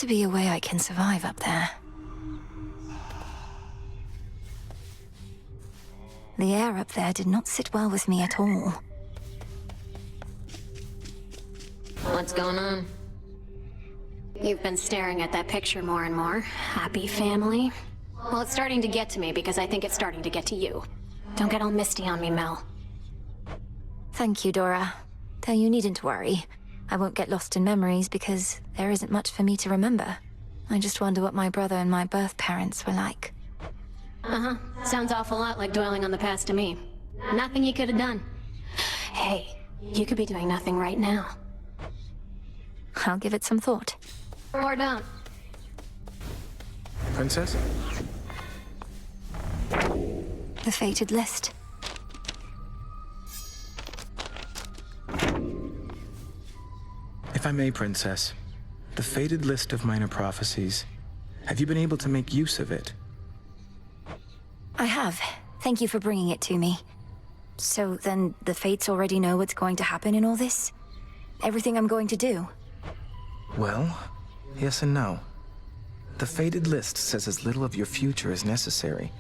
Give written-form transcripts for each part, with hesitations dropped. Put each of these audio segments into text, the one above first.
to be a way I can survive up there. The air up there did not sit well with me at all. What's going on? You've been staring at that picture more and more. Happy family? Well, it's starting to get to me because I think it's starting to get to you. Don't get all misty on me, Mel. Thank you, Dora. Though you needn't worry. I won't get lost in memories because there isn't much for me to remember. I just wonder what my brother and my birth parents were like. Uh-huh. Sounds awful lot like dwelling on the past to me. Nothing you could have done. Hey, you could be doing nothing right now. I'll give it some thought. Or don't. Princess? The fated list. If I may, Princess, the fated list of minor prophecies. Have you been able to make use of it? I have. Thank you for bringing it to me. So then the Fates already know what's going to happen in all this? Everything I'm going to do? Well, yes and no. The fated list says as little of your future as necessary.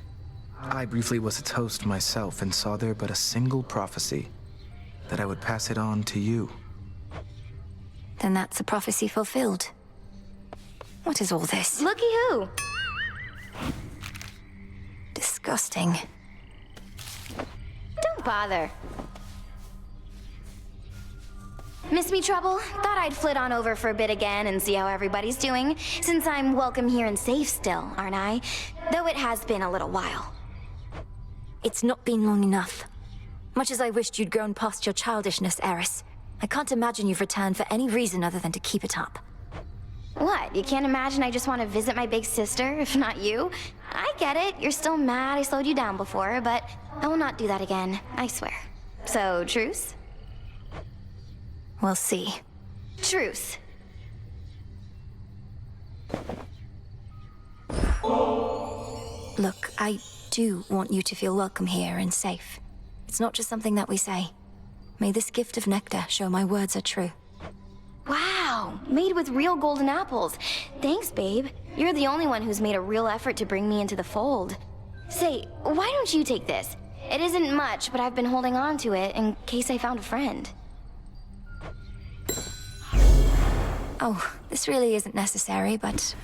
I briefly was its host myself and saw there but a single prophecy, that I would pass it on to you. Then that's a prophecy fulfilled. What is all this? Looky who! Disgusting. Don't bother. Miss me, Trouble? Thought I'd flit on over for a bit again and see how everybody's doing, since I'm welcome here and safe still, aren't I? Though it has been a little while. It's not been long enough. Much as I wished you'd grown past your childishness, Eris, I can't imagine you've returned for any reason other than to keep it up. What, you can't imagine I just want to visit my big sister, if not you? I get it, you're still mad I slowed you down before, but I will not do that again, I swear. So, truce? We'll see. Truce. Look, I do want you to feel welcome here and safe. It's not just something that we say. May this gift of nectar show my words are true. Wow, made with real golden apples. Thanks, babe. You're the only one who's made a real effort to bring me into the fold. Say, why don't you take this? It isn't much, but I've been holding on to it in case I found a friend. Oh, this really isn't necessary, but,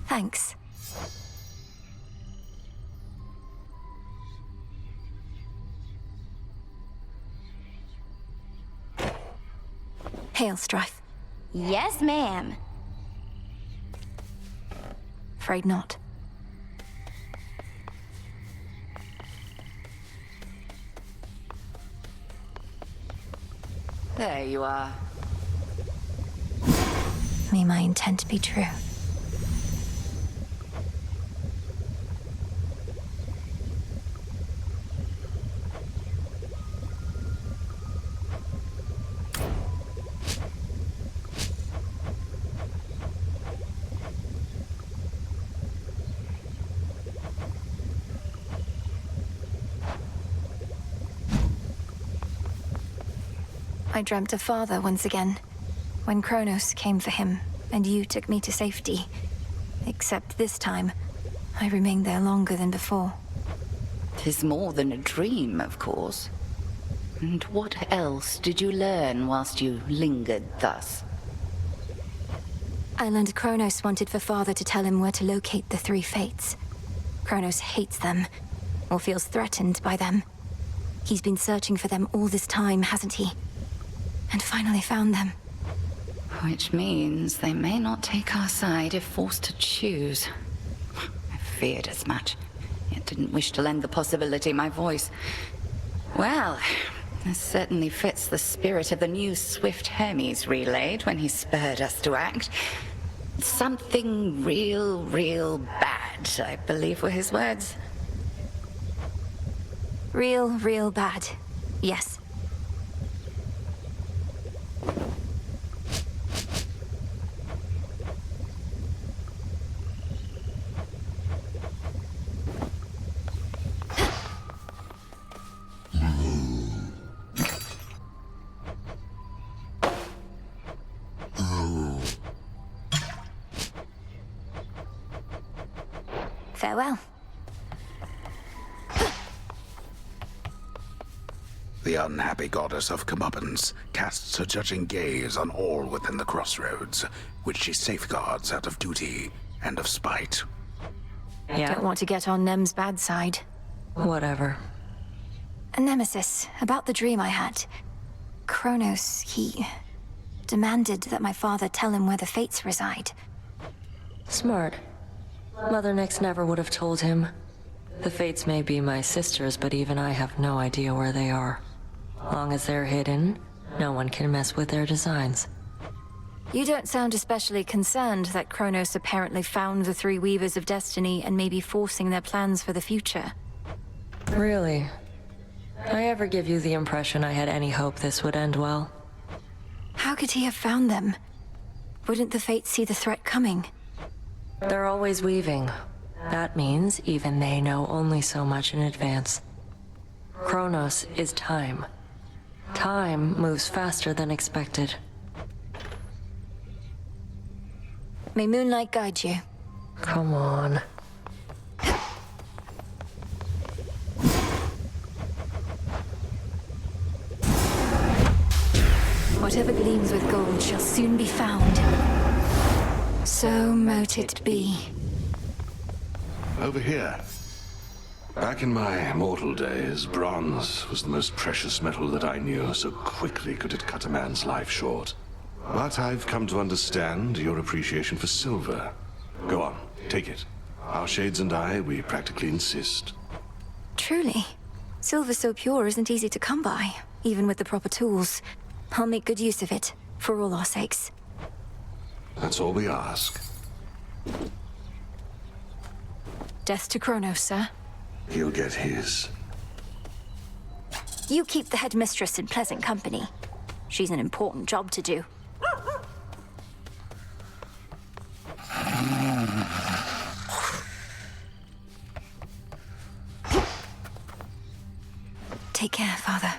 thanks. Hail, Strife. Yes, ma'am. Afraid not. There you are. May my intent be true. I dreamt of Father once again, when Chronos came for him, and you took me to safety. Except this time, I remained there longer than before. 'Tis more than a dream, of course. And what else did you learn whilst you lingered thus? I learned Chronos wanted for Father to tell him where to locate the three Fates. Chronos hates them, or feels threatened by them. He's been searching for them all this time, hasn't he? And finally found them. Which means they may not take our side if forced to choose. I feared as much, yet didn't wish to lend the possibility my voice. Well, this certainly fits the spirit of the news Swift Hermes relayed when he spurred us to act. Something real bad, I believe were his words. Real bad. Yes. Farewell. The unhappy goddess of comeuppance casts her judging gaze on all within the crossroads, which she safeguards out of duty and of spite. Yeah, Don't want to get on Nem's bad side. whatever. A nemesis, about the dream I had. Chronos, he demanded that my father tell him where the Fates reside. Smart. Mother Nyx never would have told him. The Fates may be my sisters, but even I have no idea where they are. Long as they're hidden, no one can mess with their designs. You don't sound especially concerned that Chronos apparently found the three Weavers of Destiny and may be forcing their plans for the future. Really? I ever give you the impression I had any hope this would end well? How could he have found them? Wouldn't the Fates see the threat coming? They're always weaving. That means even they know only so much in advance. Chronos is time. Time moves faster than expected. May moonlight guide you. Come on. Whatever gleams with gold shall soon be found. So mote it be. Over here. Back in my mortal days, bronze was the most precious metal that I knew, so quickly could it cut a man's life short. But I've come to understand your appreciation for silver. Go on, take it. Our shades and I, we practically insist. Truly. Silver so pure isn't easy to come by, even with the proper tools. I'll make good use of it, for all our sakes. That's all we ask. Death to Chronos, sir. He'll get his. You keep the headmistress in pleasant company. She's an important job to do. Take care, Father.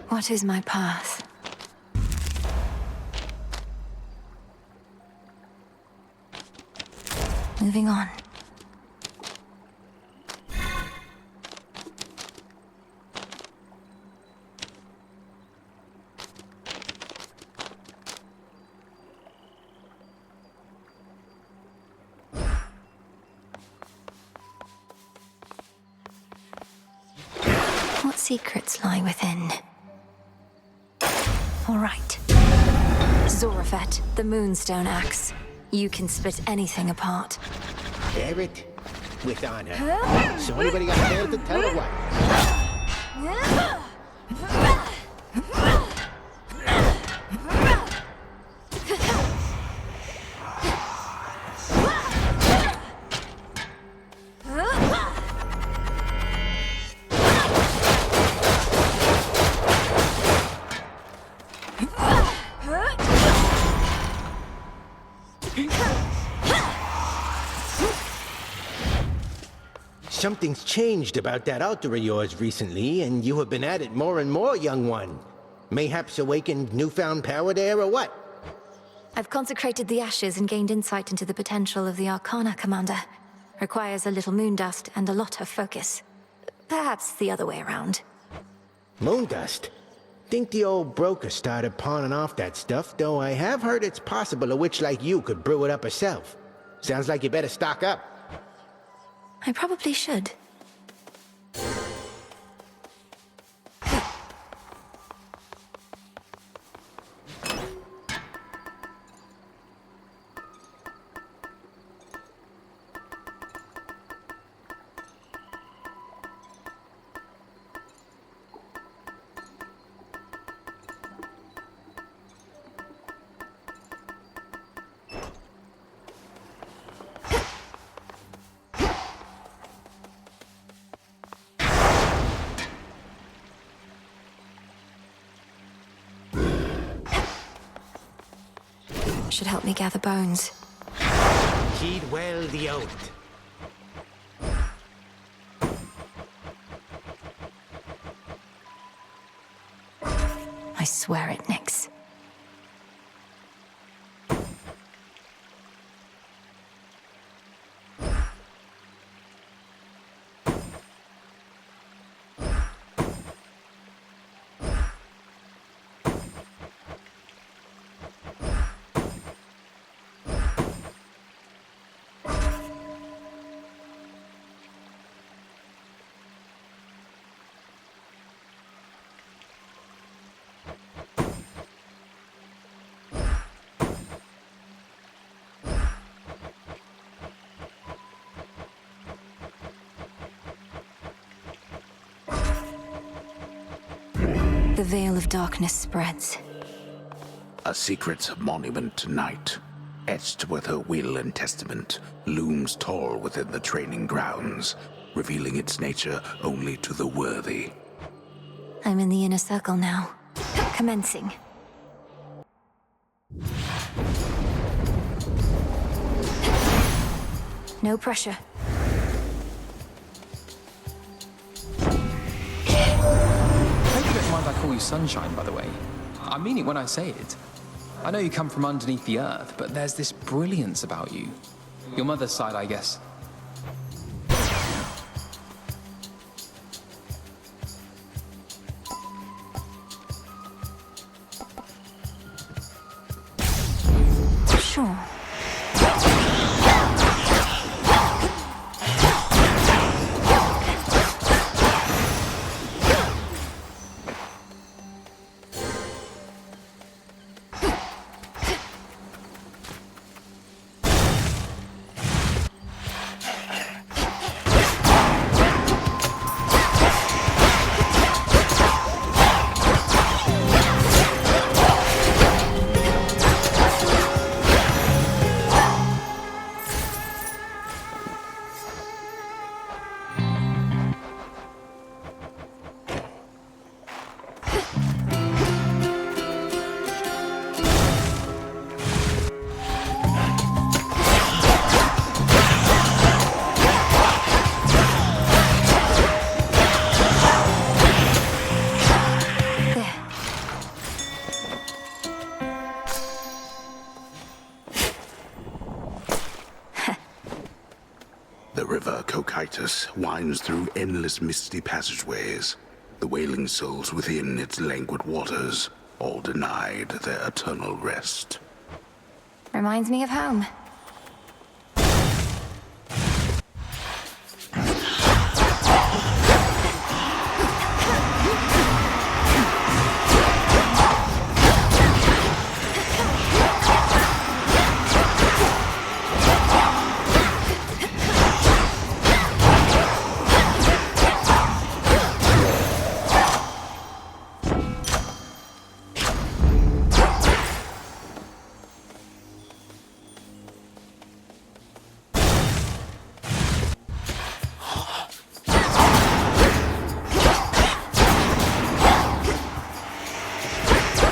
What is my path? Moving on. What secrets lie within? All right. Zorafet, the Moonstone Axe. You can split anything apart. Bear it with honor. So anybody got failed to tell her what? Something's changed about that altar of yours recently, and you have been at it more and more, young one. Mayhaps awakened newfound power there, or what? I've consecrated the ashes and gained insight into the potential of the Arcana, Commander. Requires a little moon dust and a lot of focus. Perhaps the other way around. Moondust? Think the old broker started pawning off that stuff, though I have heard it's possible a witch like you could brew it up herself. Sounds like you better stock up. I probably should. Should help me gather bones. Heed well the oath. I swear it, Nyx. The veil of darkness spreads. A secret monument to night, etched with her will and testament, looms tall within the training grounds, revealing its nature only to the worthy. I'm in the inner circle now. Commencing. No pressure. I hope you don't mind I call you Sunshine, by the way. I mean it when I say it. I know you come from underneath the earth, but there's this brilliance about you. Your mother's side, I guess. Sure. The river Cocytus winds through endless misty passageways, the wailing souls within its languid waters, all denied their eternal rest. Reminds me of home.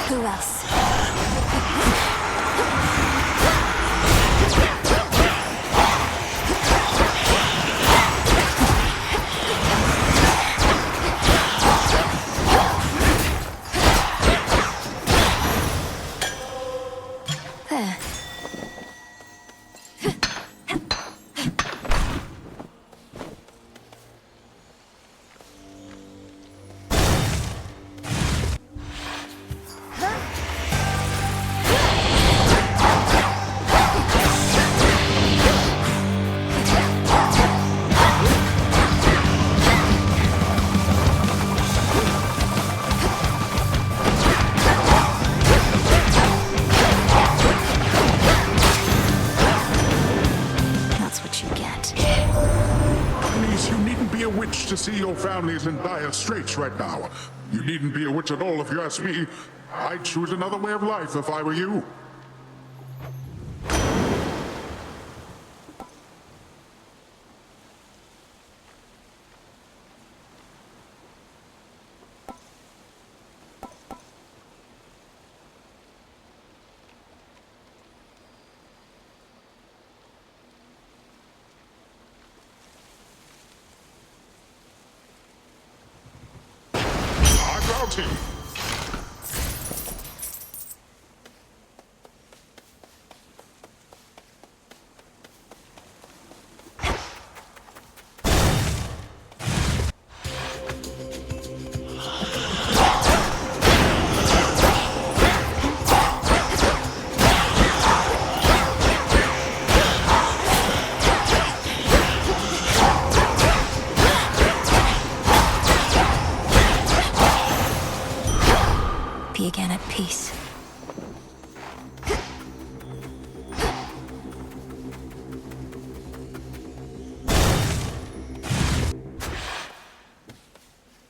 Who else? There. To see your family's in dire straits right now. You needn't be a witch at all if you ask me. I'd choose another way of life if I were you. Bounty. Again at peace.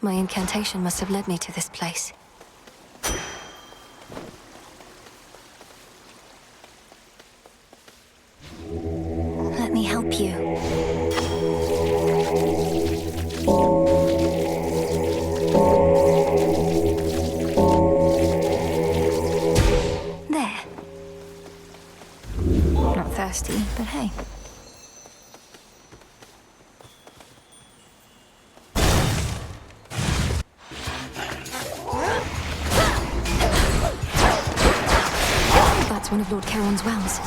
My incantation must have led me to this place. me help you. There. Not thirsty, but hey. That's one of Lord Charon's wells.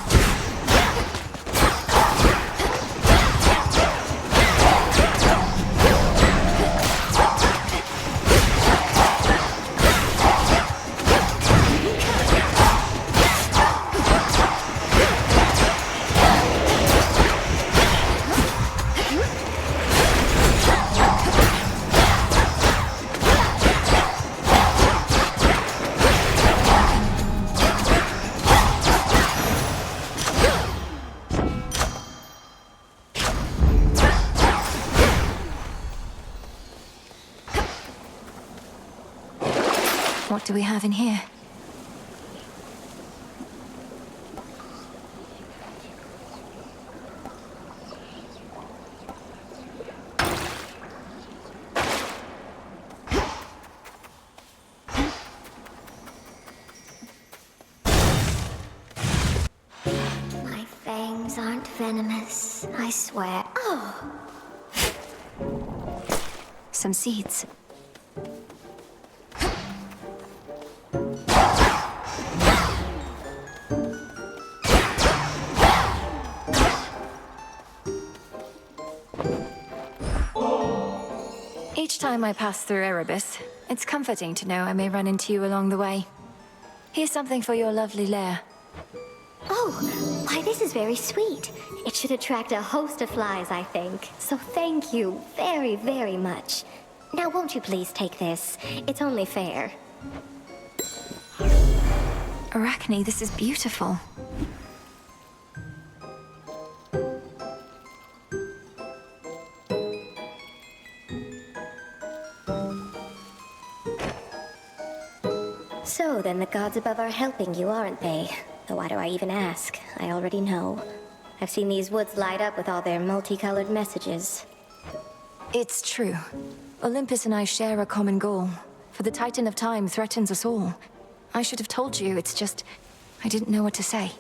What do we have in here? My fangs aren't venomous, I swear. Oh! Some seeds. Each time I pass through Erebus, it's comforting to know I may run into you along the way. Here's something for your lovely lair. Oh, why this is very sweet. It should attract a host of flies, I think. So thank you very, very much. Now won't you please take this? It's only fair. Arachne, this is beautiful. So then the gods above are helping you, aren't they? Though why do I even ask? I already know. I've seen these woods light up with all their multicolored messages. It's true. Olympus and I share a common goal. For the Titan of Time threatens us all. I should have told you, it's just... I didn't know what to say.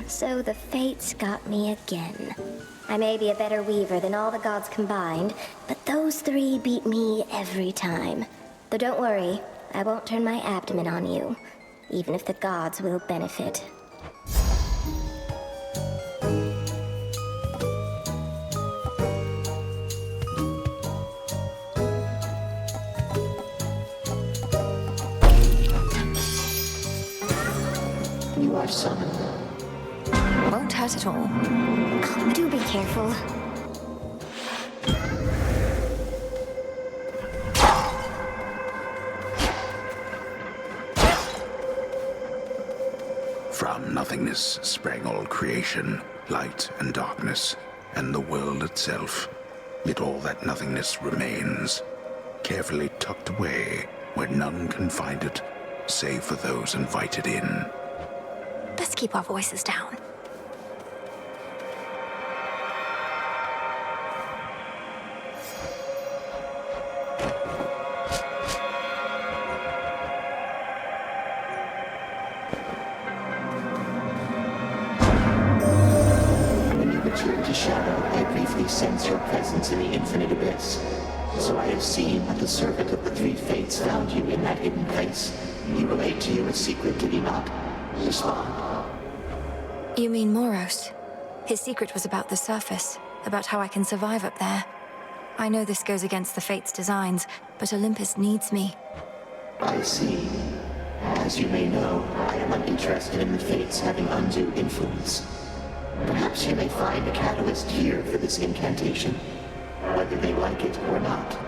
So the fates got me again. I may be a better weaver than all the gods combined, but those three beat me every time. Though don't worry, I won't turn my abdomen on you, even if the gods will benefit. You are summoned. Won't hurt at all. Oh, do be careful. From nothingness sprang all creation, light and darkness, and the world itself. Yet all that nothingness remains, carefully tucked away where none can find it, save for those invited in. Let's keep our voices down. When you return to Shadow, I briefly sense your presence in the infinite abyss. So I have seen that the servant of the three fates found you in that hidden place. He relayed to you a secret, did he not? Respond. You mean Moros? His secret was about the surface, about how I can survive up there. I know this goes against the Fates' designs, but Olympus needs me. I see. As you may know, I am uninterested in the Fates having undue influence. Perhaps you may find a catalyst here for this incantation, whether they like it or not.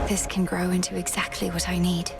This can grow into exactly what I need.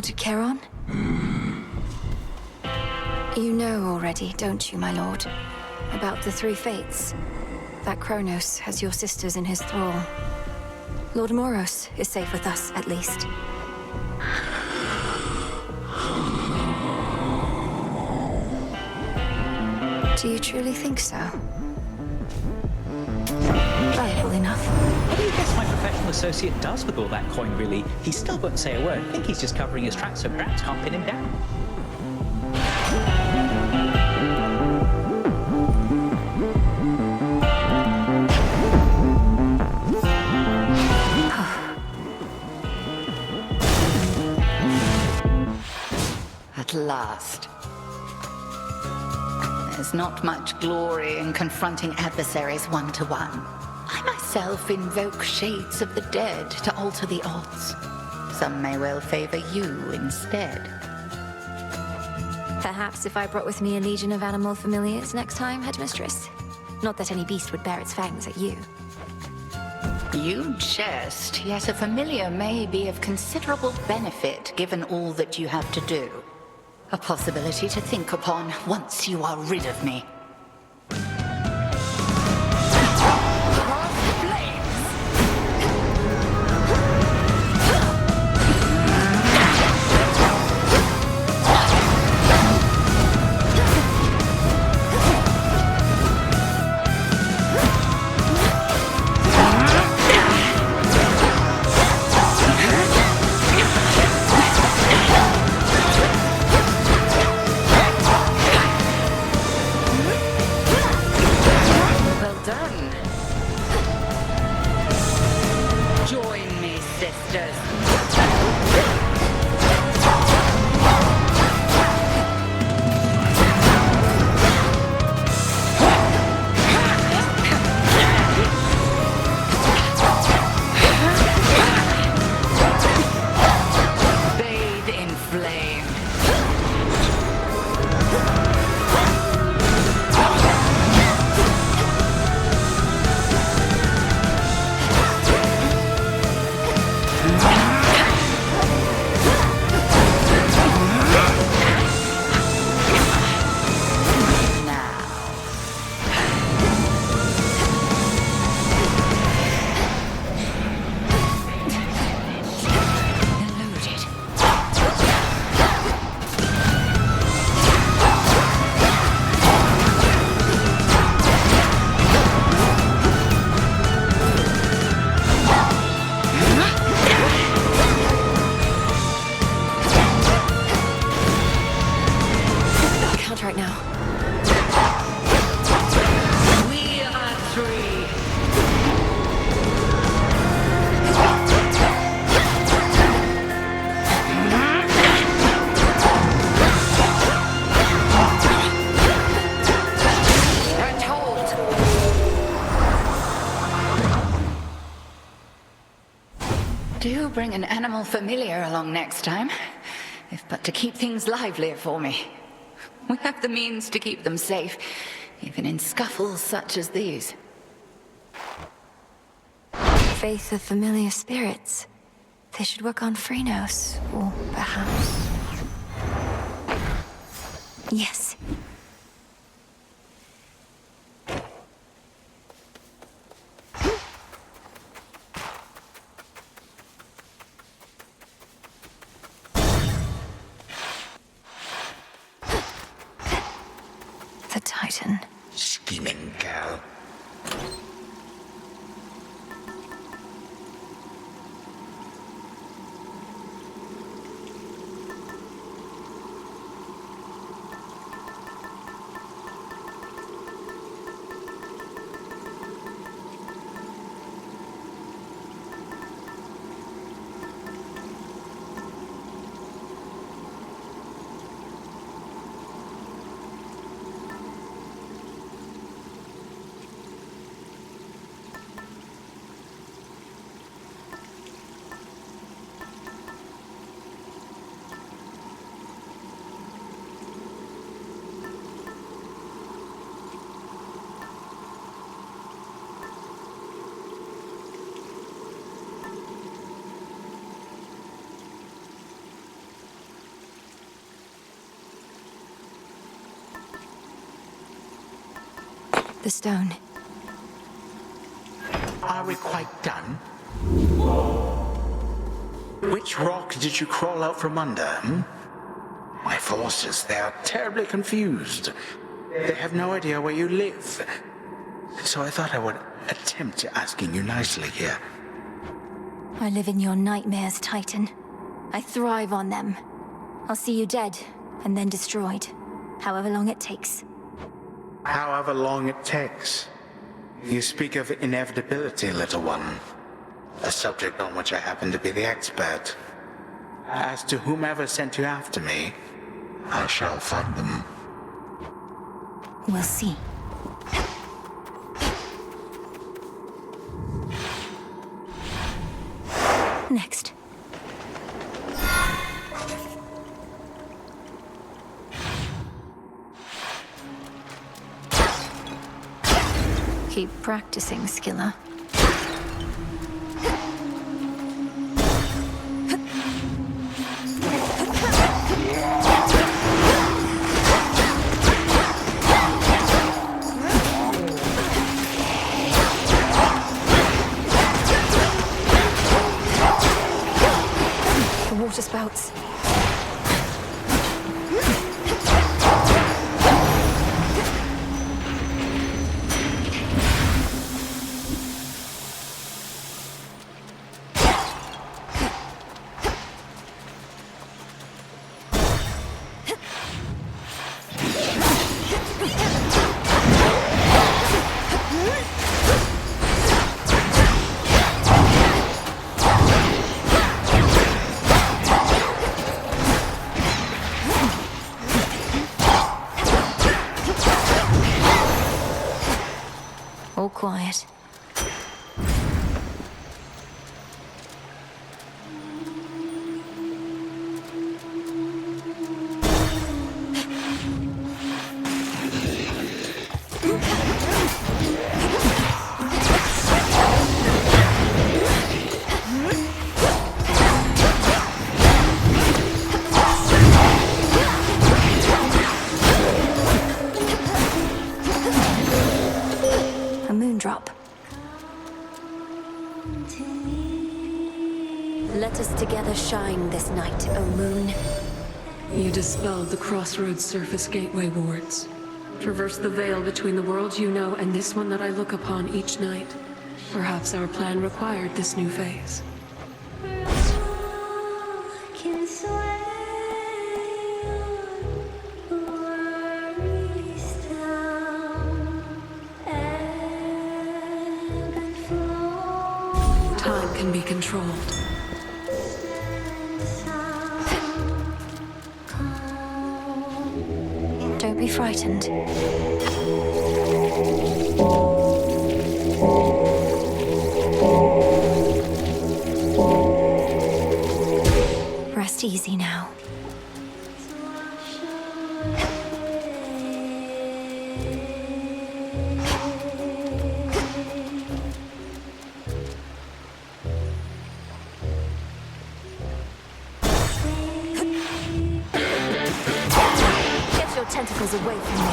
Lord Charon? You know already, don't you, my lord? About the three fates. That Chronos has your sisters in his thrall. Lord Moros is safe with us, at least. Do you truly think so? Valuable enough. What do you guess my professional associate does with all that coin, really? He still won't say a word. I think he's just covering his tracks so Gramps can't pin him down. At last. There's not much glory in confronting adversaries one-to-one. I myself invoke shades of the dead to alter the odds. Some may well favor you instead. Perhaps if I brought with me a legion of animal familiars next time, Headmistress. Not that any beast would bear its fangs at you. You jest, yet a familiar may be of considerable benefit given all that you have to do. A possibility to think upon once you are rid of me. Do bring an animal familiar along next time, if but to keep things livelier for me. We have the means to keep them safe, even in scuffles such as these. Faith of familiar spirits. They should work on Chronos, or perhaps... Yes. The Titan. Scheming girl. The stone. Are we quite done? Which rock did you crawl out from under, My forces, they are terribly confused. They have no idea where you live. So I thought I would attempt asking you nicely here. I live in your nightmares, Titan. I thrive on them. I'll see you dead, and then destroyed. However long it takes. However long it takes. You speak of inevitability, little one. A subject on which I happen to be the expert. As to whomever sent you after me, I shall find them. We'll see. Next. Keep practicing, Skilla. The water spouts. All quiet. A moondrop. Let us together shine this night, O moon. You dispelled the Crossroads Surface Gateway wards. Traversed the veil between the world you know and this one that I look upon each night. Perhaps our plan required this new phase. Time can be controlled. Don't be frightened. Rest easy now. Get your tentacles away from me.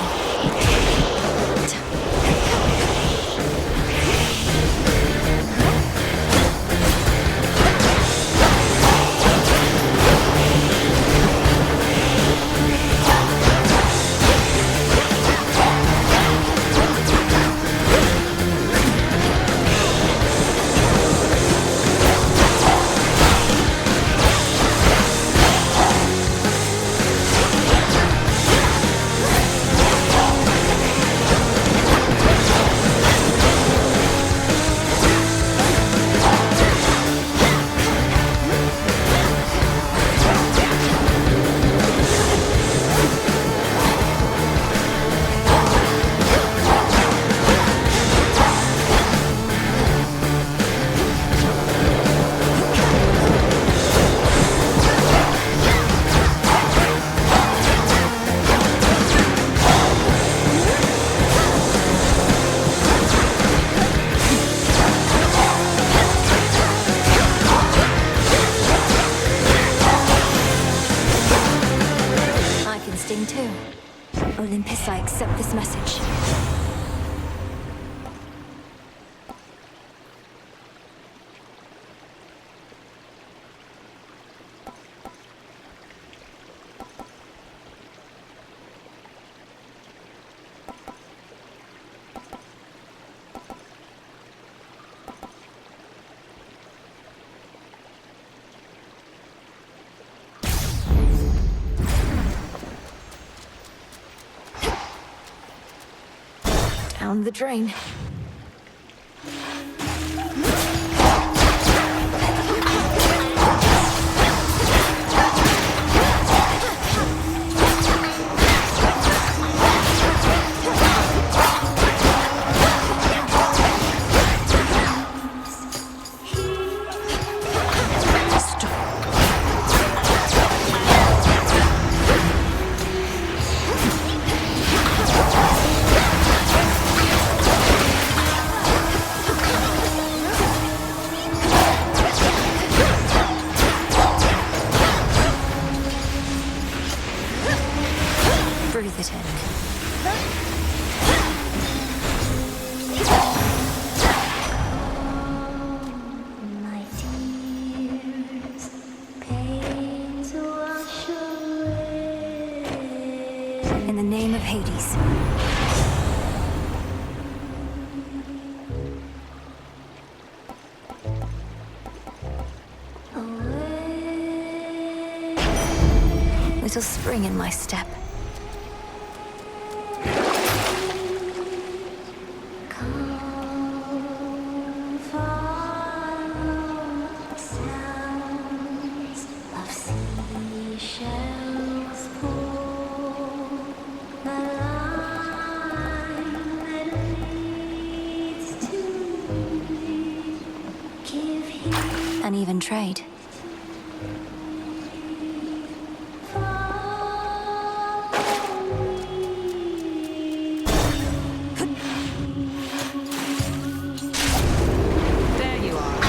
Olympus, I accept this message. down the drain. Breathe it in. My tears, pain to wash away. In the name of Hades. Little spring in my step. An even trade. There you are.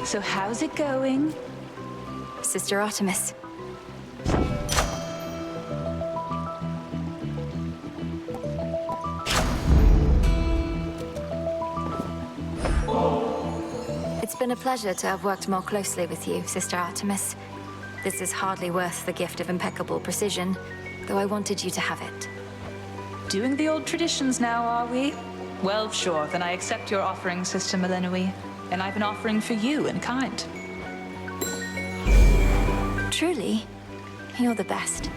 So how's it going? Sister Artemis. It's been a pleasure to have worked more closely with you, Sister Artemis. This is hardly worth the gift of impeccable precision, though I wanted you to have it. Doing the old traditions now, are we? Well, sure, then I accept your offering, Sister Milenoi. And I've an offering for you in kind. Truly, you're the best.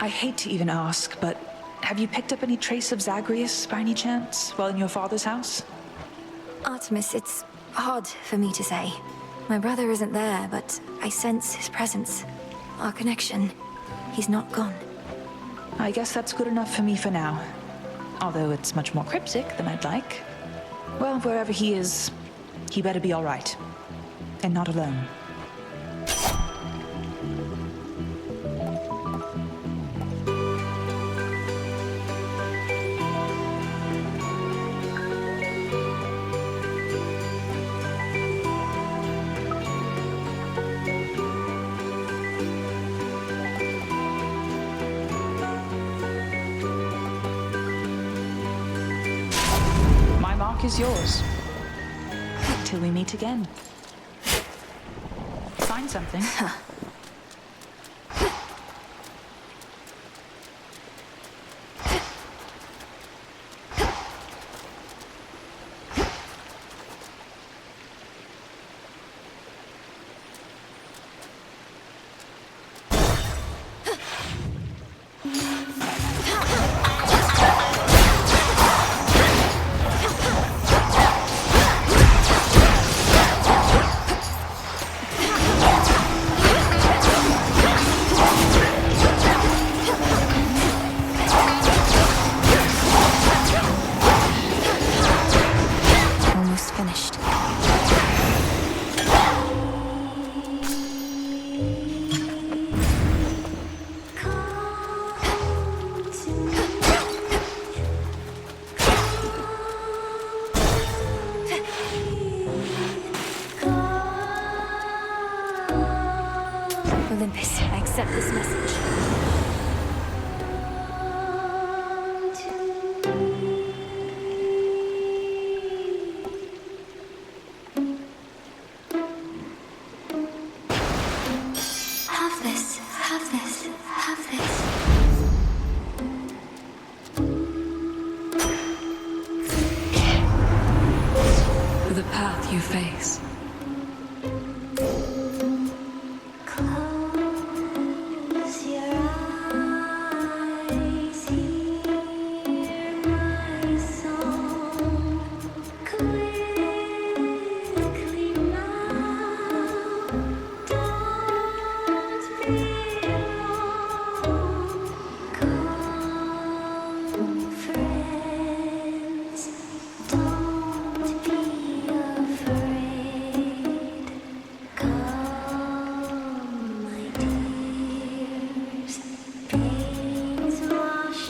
I hate to even ask, but have you picked up any trace of Zagreus by any chance while in your father's house? Artemis, it's hard for me to say. My brother isn't there, but I sense his presence. Our connection. He's not gone. I guess that's good enough for me for now. Although it's much more cryptic than I'd like. Well, wherever he is, he better be all right. And not alone. Is yours. Till we meet again. Find something. Olympus, I accept this message. Have this, have this, have this. For the path you face. Close your eyes, hear my song. Quickly now, don't be alone. Come, friends, don't be afraid. Come, my dears, pains wash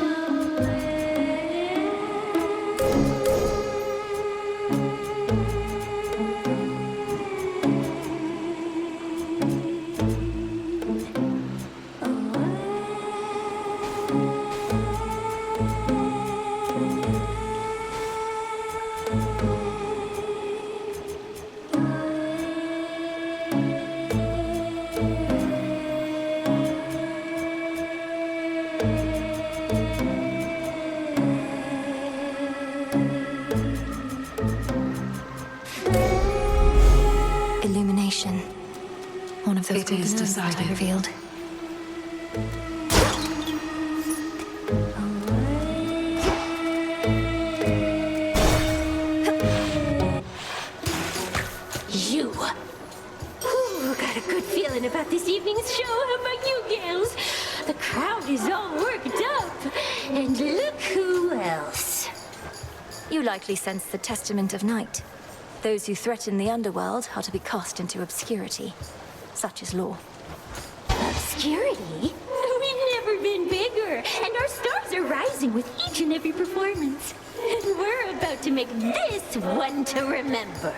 Illumination. One of those It is golden urns that I decided. revealed. You! Ooh, got a good feeling about this evening's show. How about you, gals? The crowd is all worked up. And look who else. You likely sense the testament of night. Those who threaten the underworld are to be cast into obscurity. Such is law. Obscurity? We've never been bigger, and our stars are rising with each and every performance. And we're about to make this one to remember.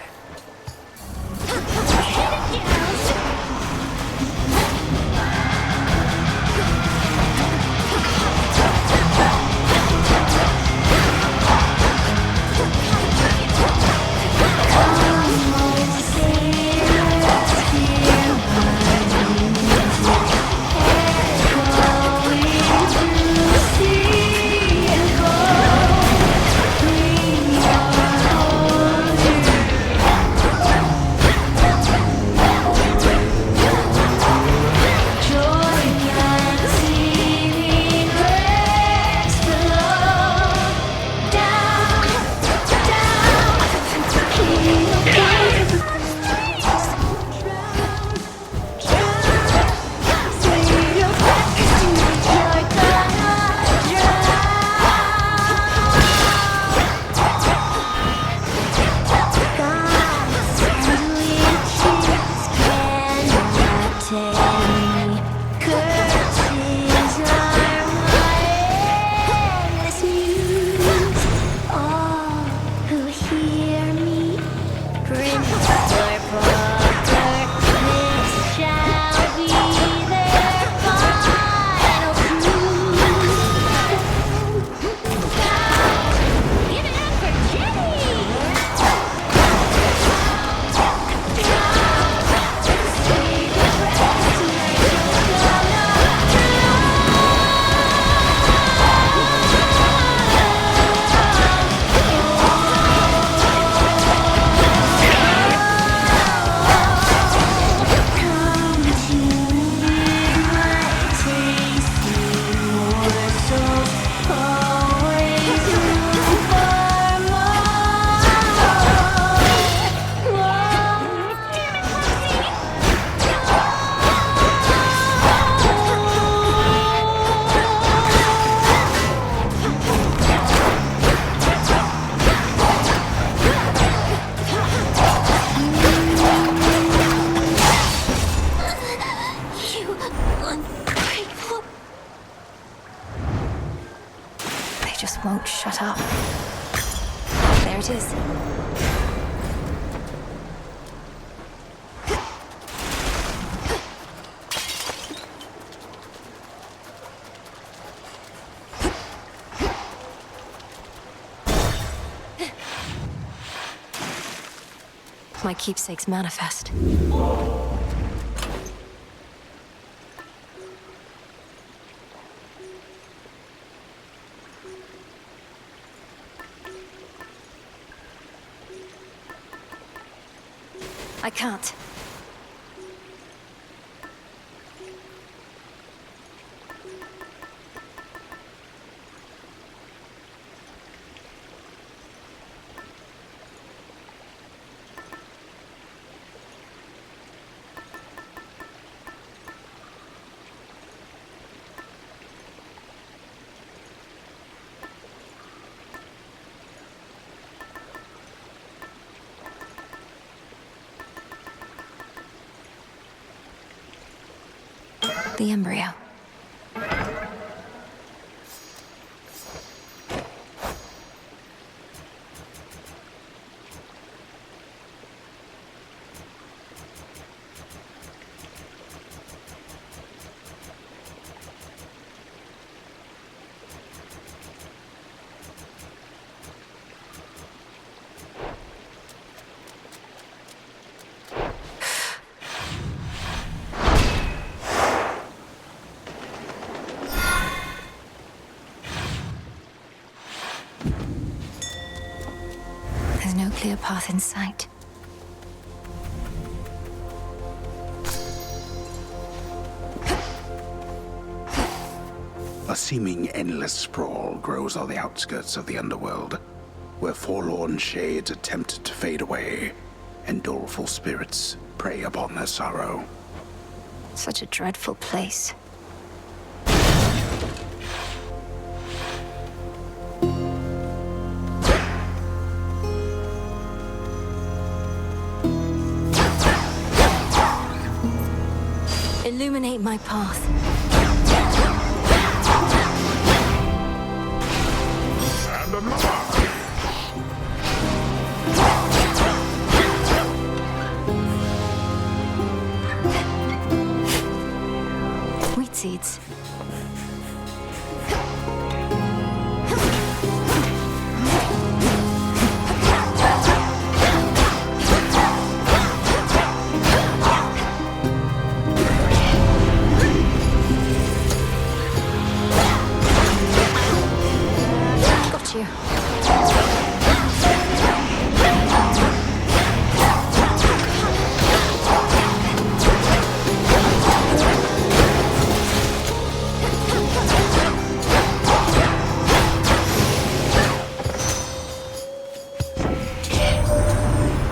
Hit it, gals! just won't shut up. There it is. My keepsake's manifest. I can't. The embryo. There's no clear path in sight. A seeming endless sprawl grows on the outskirts of the Underworld, where forlorn shades attempt to fade away, and doleful spirits prey upon their sorrow. Such a dreadful place. Illuminate my path. And another! Wheat seeds. Got you.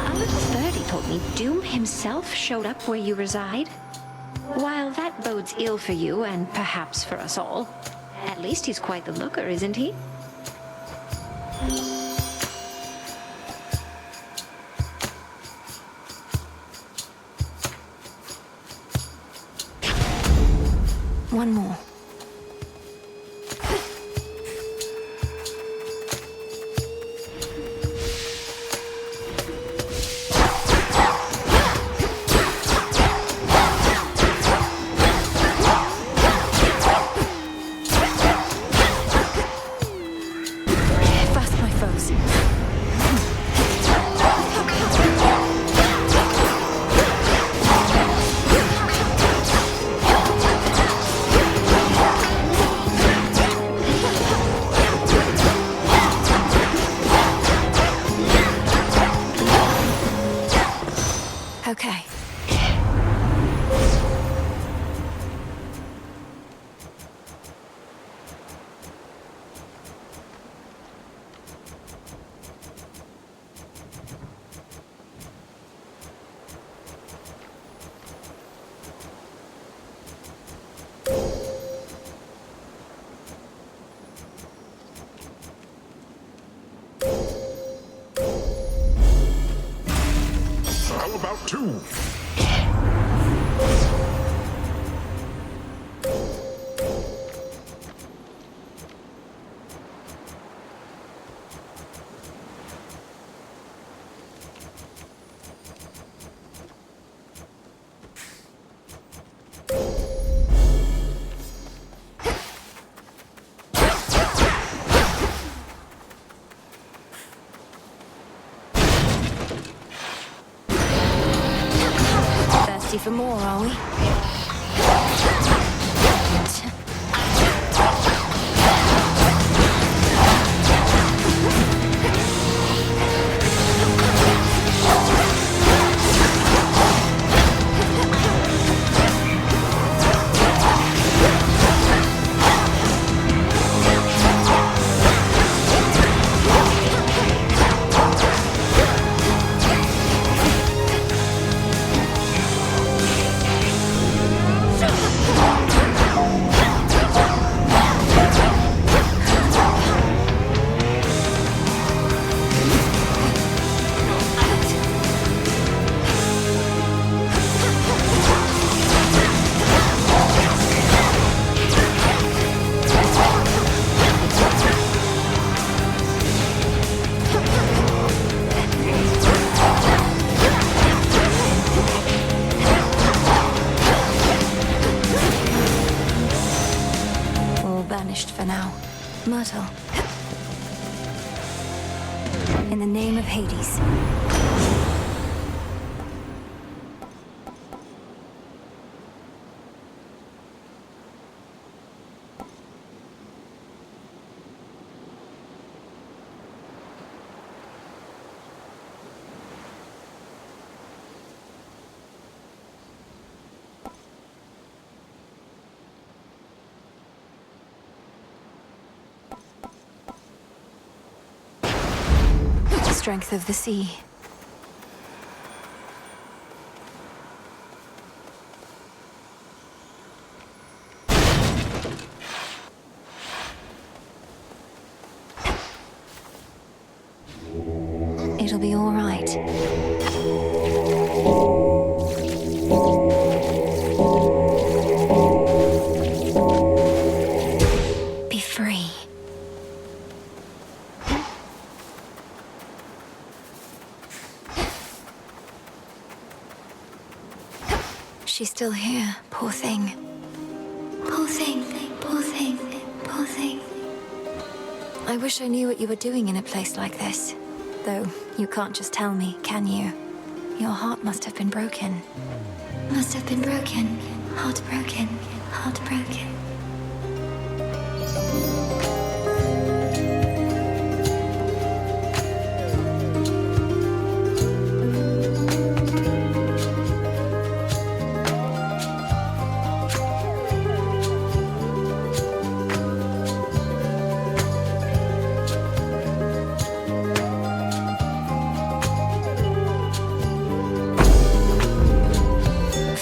A little birdie told me Doom himself showed up where you reside. While that bodes ill for you, and perhaps for us all, at least he's quite the looker, isn't he? One more. Fast, my foes. Okay. How about two? Thirsty for more, are we? For now. Myrtle. In the name of Hades. Strength of the sea. It'll be all right. Be free. She's still here, poor thing. Poor thing, poor thing, poor thing. I wish I knew what you were doing in a place like this. Though, you can't just tell me, can you? Your heart must have been broken. Must have been broken. Heartbroken. Heartbroken.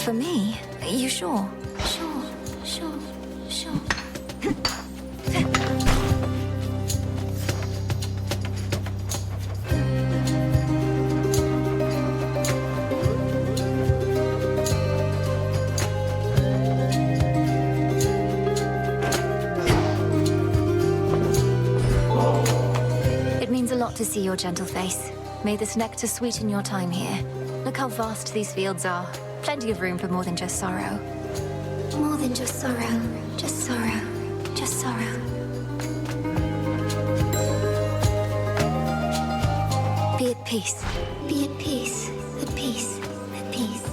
For me? Are you sure? Sure. It means a lot to see your gentle face. May this nectar sweeten your time here. Look how vast these fields are. Plenty of room for more than just sorrow. More than just sorrow. Just sorrow. Just sorrow. Be at peace. Be at peace. At peace. At peace.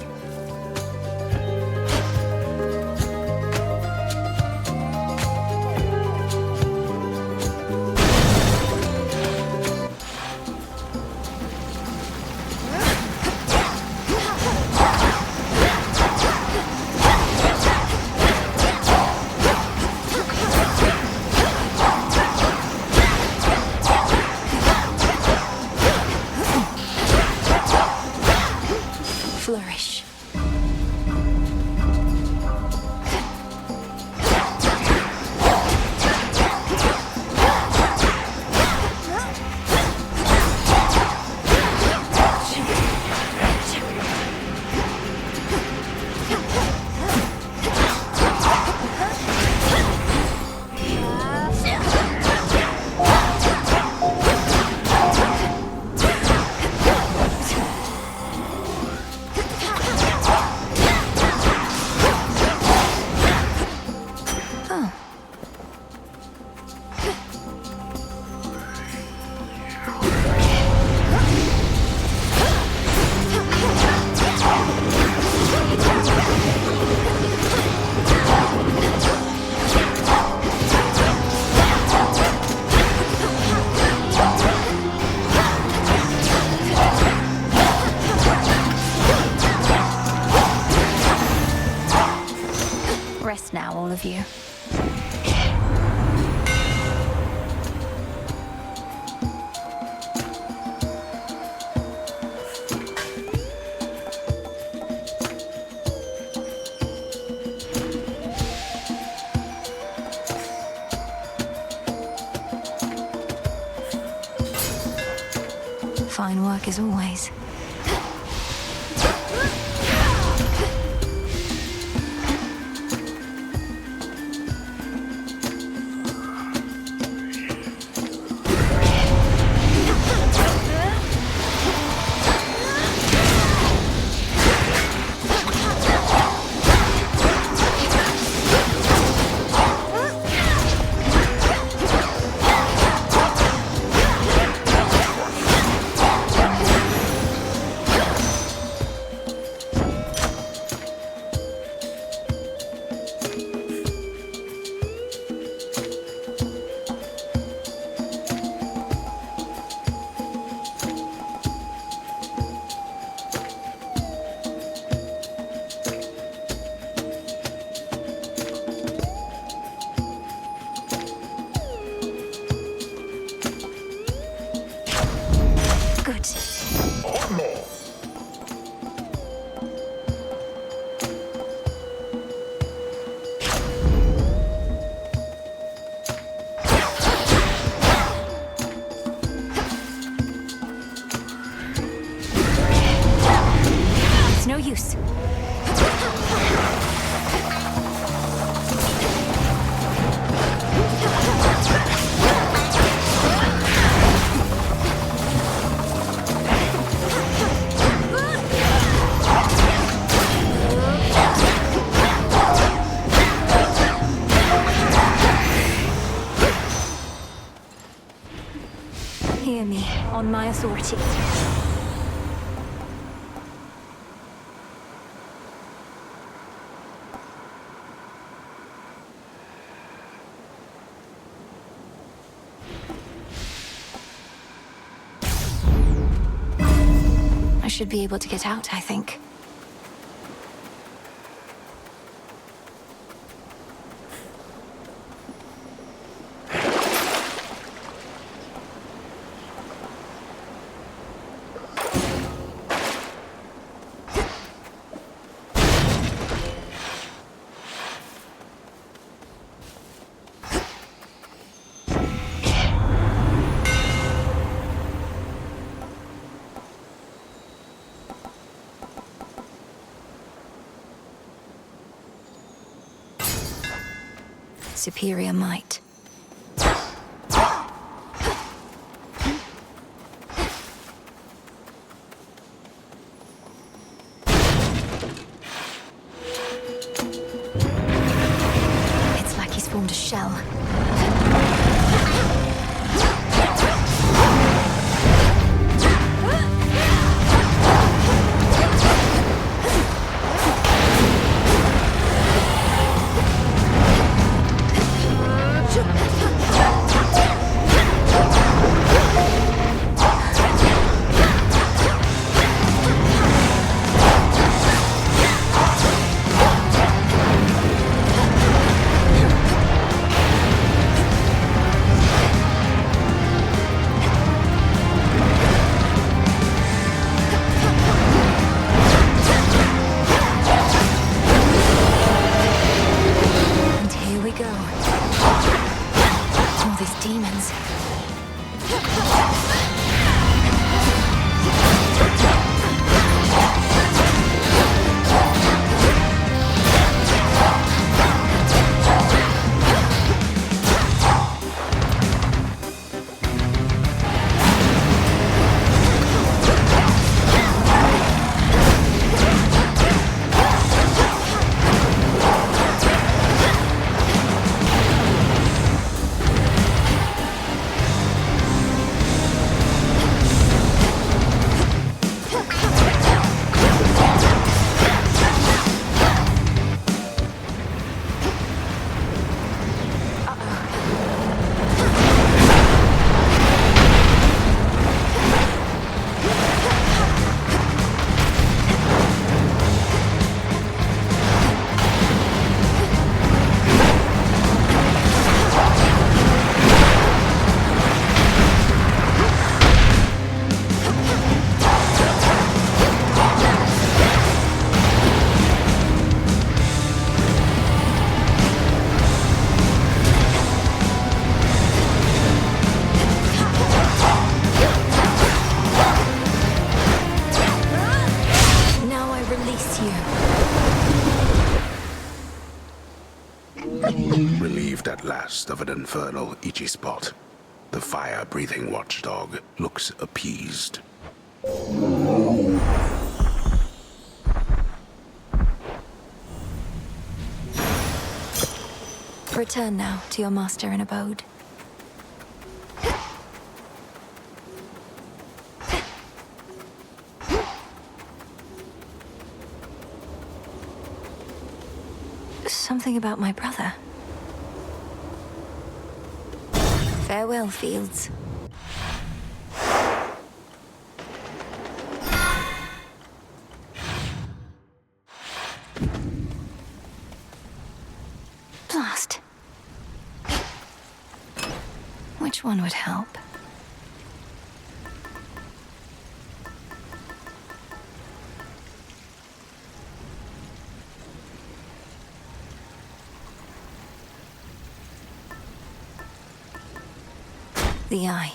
now, all of you. Fine work as always. No use. Hear me, on my authority. I should be able to get out, I think. Superior might. It's like he's formed a shell. It's you. Relieved at last of an infernal, itchy spot, the fire-breathing watchdog looks appeased. Return now to your master and abode. Something about my brother. Farewell, Fields. Blast. Which one would help? The eye.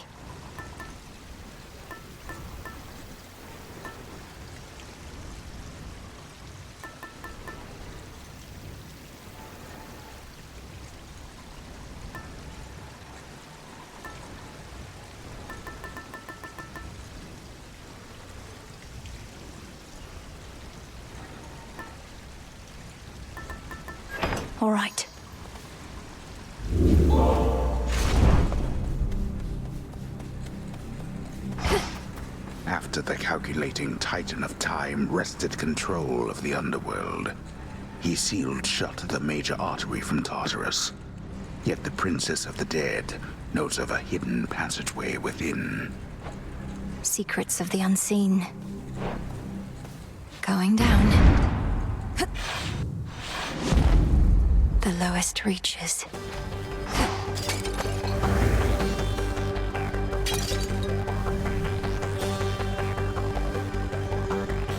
All right. After the calculating titan of time wrested control of the Underworld, he sealed shut the major artery from Tartarus. Yet the Princess of the Dead knows of a hidden passageway within. Secrets of the unseen. Going down. The lowest reaches.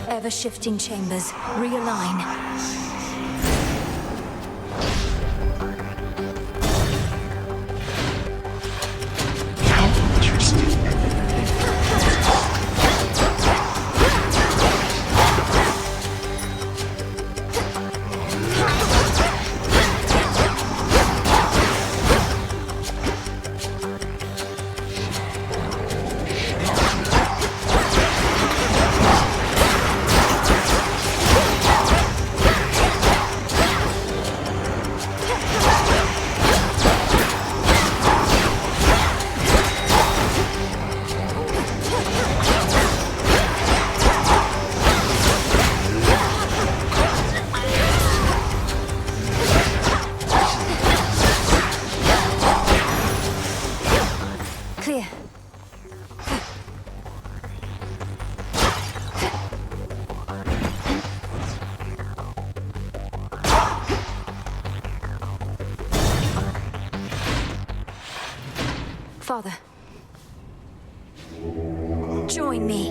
Ever-shifting chambers. Realign. Clear. Father. Join me.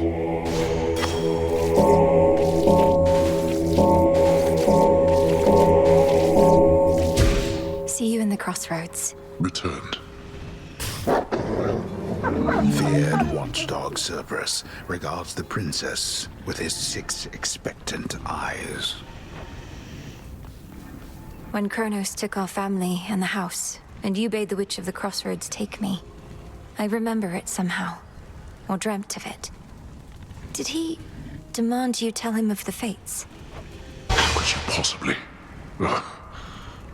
See you in the crossroads. Returned. Feared watchdog Cerberus regards the princess with his 6 expectant eyes. When Chronos took our family and the house, and you bade the Witch of the Crossroads take me, I remember it somehow, or dreamt of it. Did he demand you tell him of the fates? How could you possibly?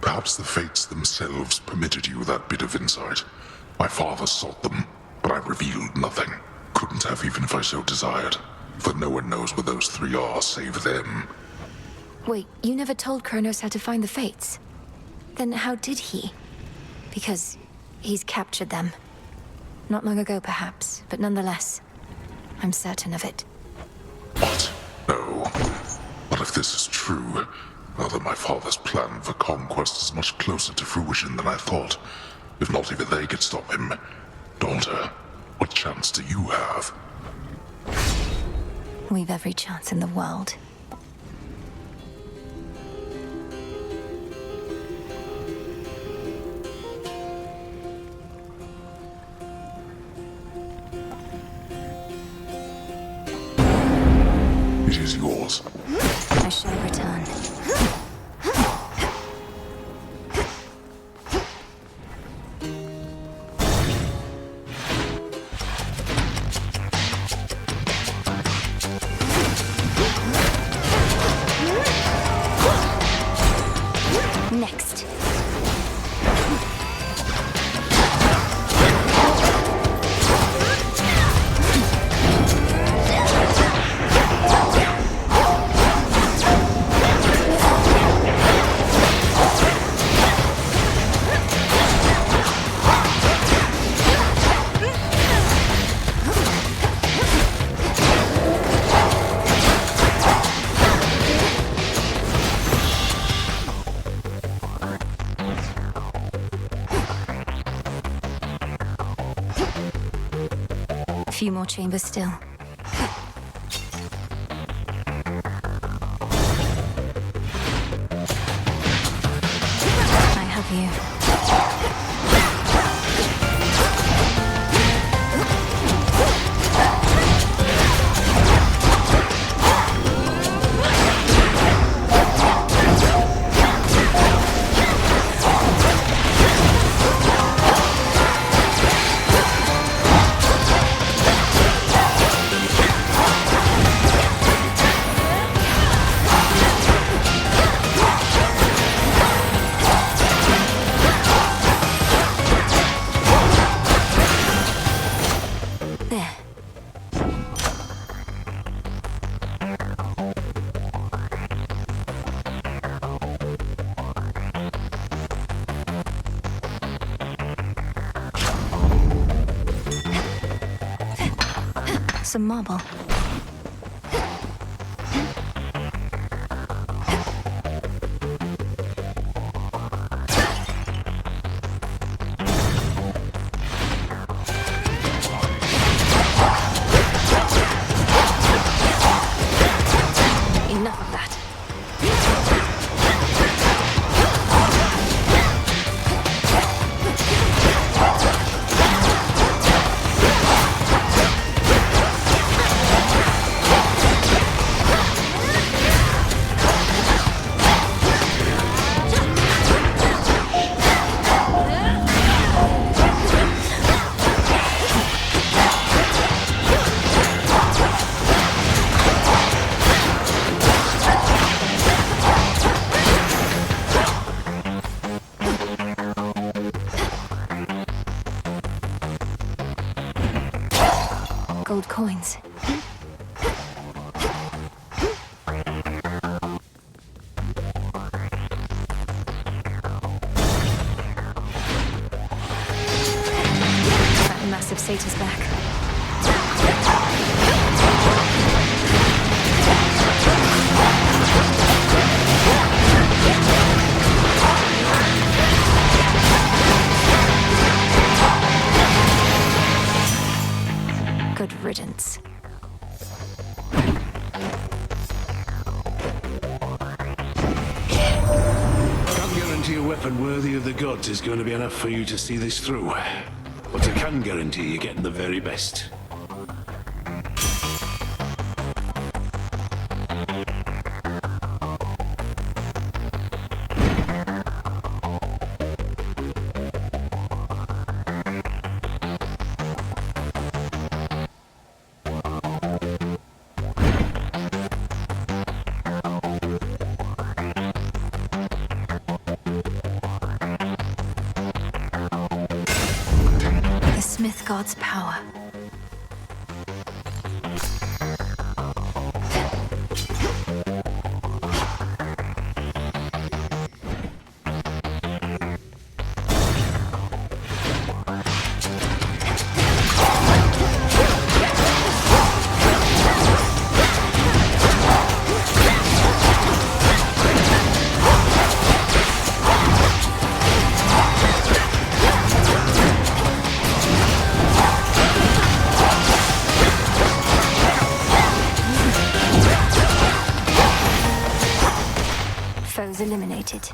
Perhaps the fates themselves permitted you that bit of insight. My father sought them, but I revealed nothing. Couldn't have even if I so desired, for no one knows where those 3 are save them. Wait, you never told Chronos how to find the fates? Then how did he? Because he's captured them. Not long ago, perhaps, but nonetheless, I'm certain of it. What? No. But if this is true, now that my father's plan for conquest is much closer to fruition than I thought, if not even they could stop him, daughter, what chance do you have? We've every chance in the world. It is yours. I shall return. Next. A few more chambers still. I have you. Some marble. Enough of that. Gold coins. That massive satyr's back. Good riddance. Can't guarantee a weapon worthy of the gods is going to be enough for you to see this through. But I can guarantee you're getting the very best. Smith God's power. Foes eliminated.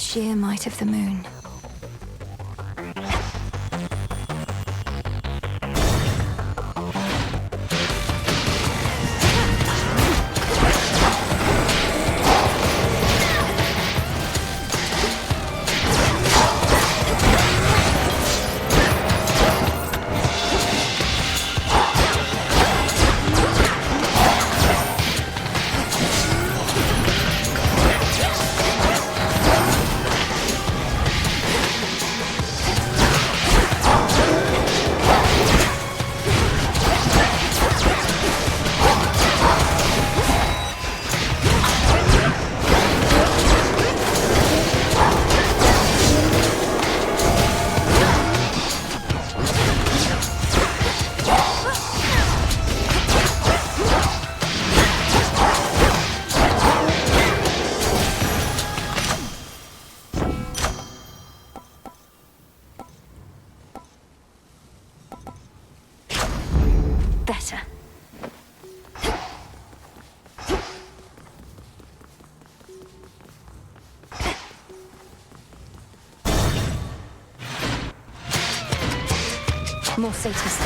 sheer might of the moon. Better. More satyrs.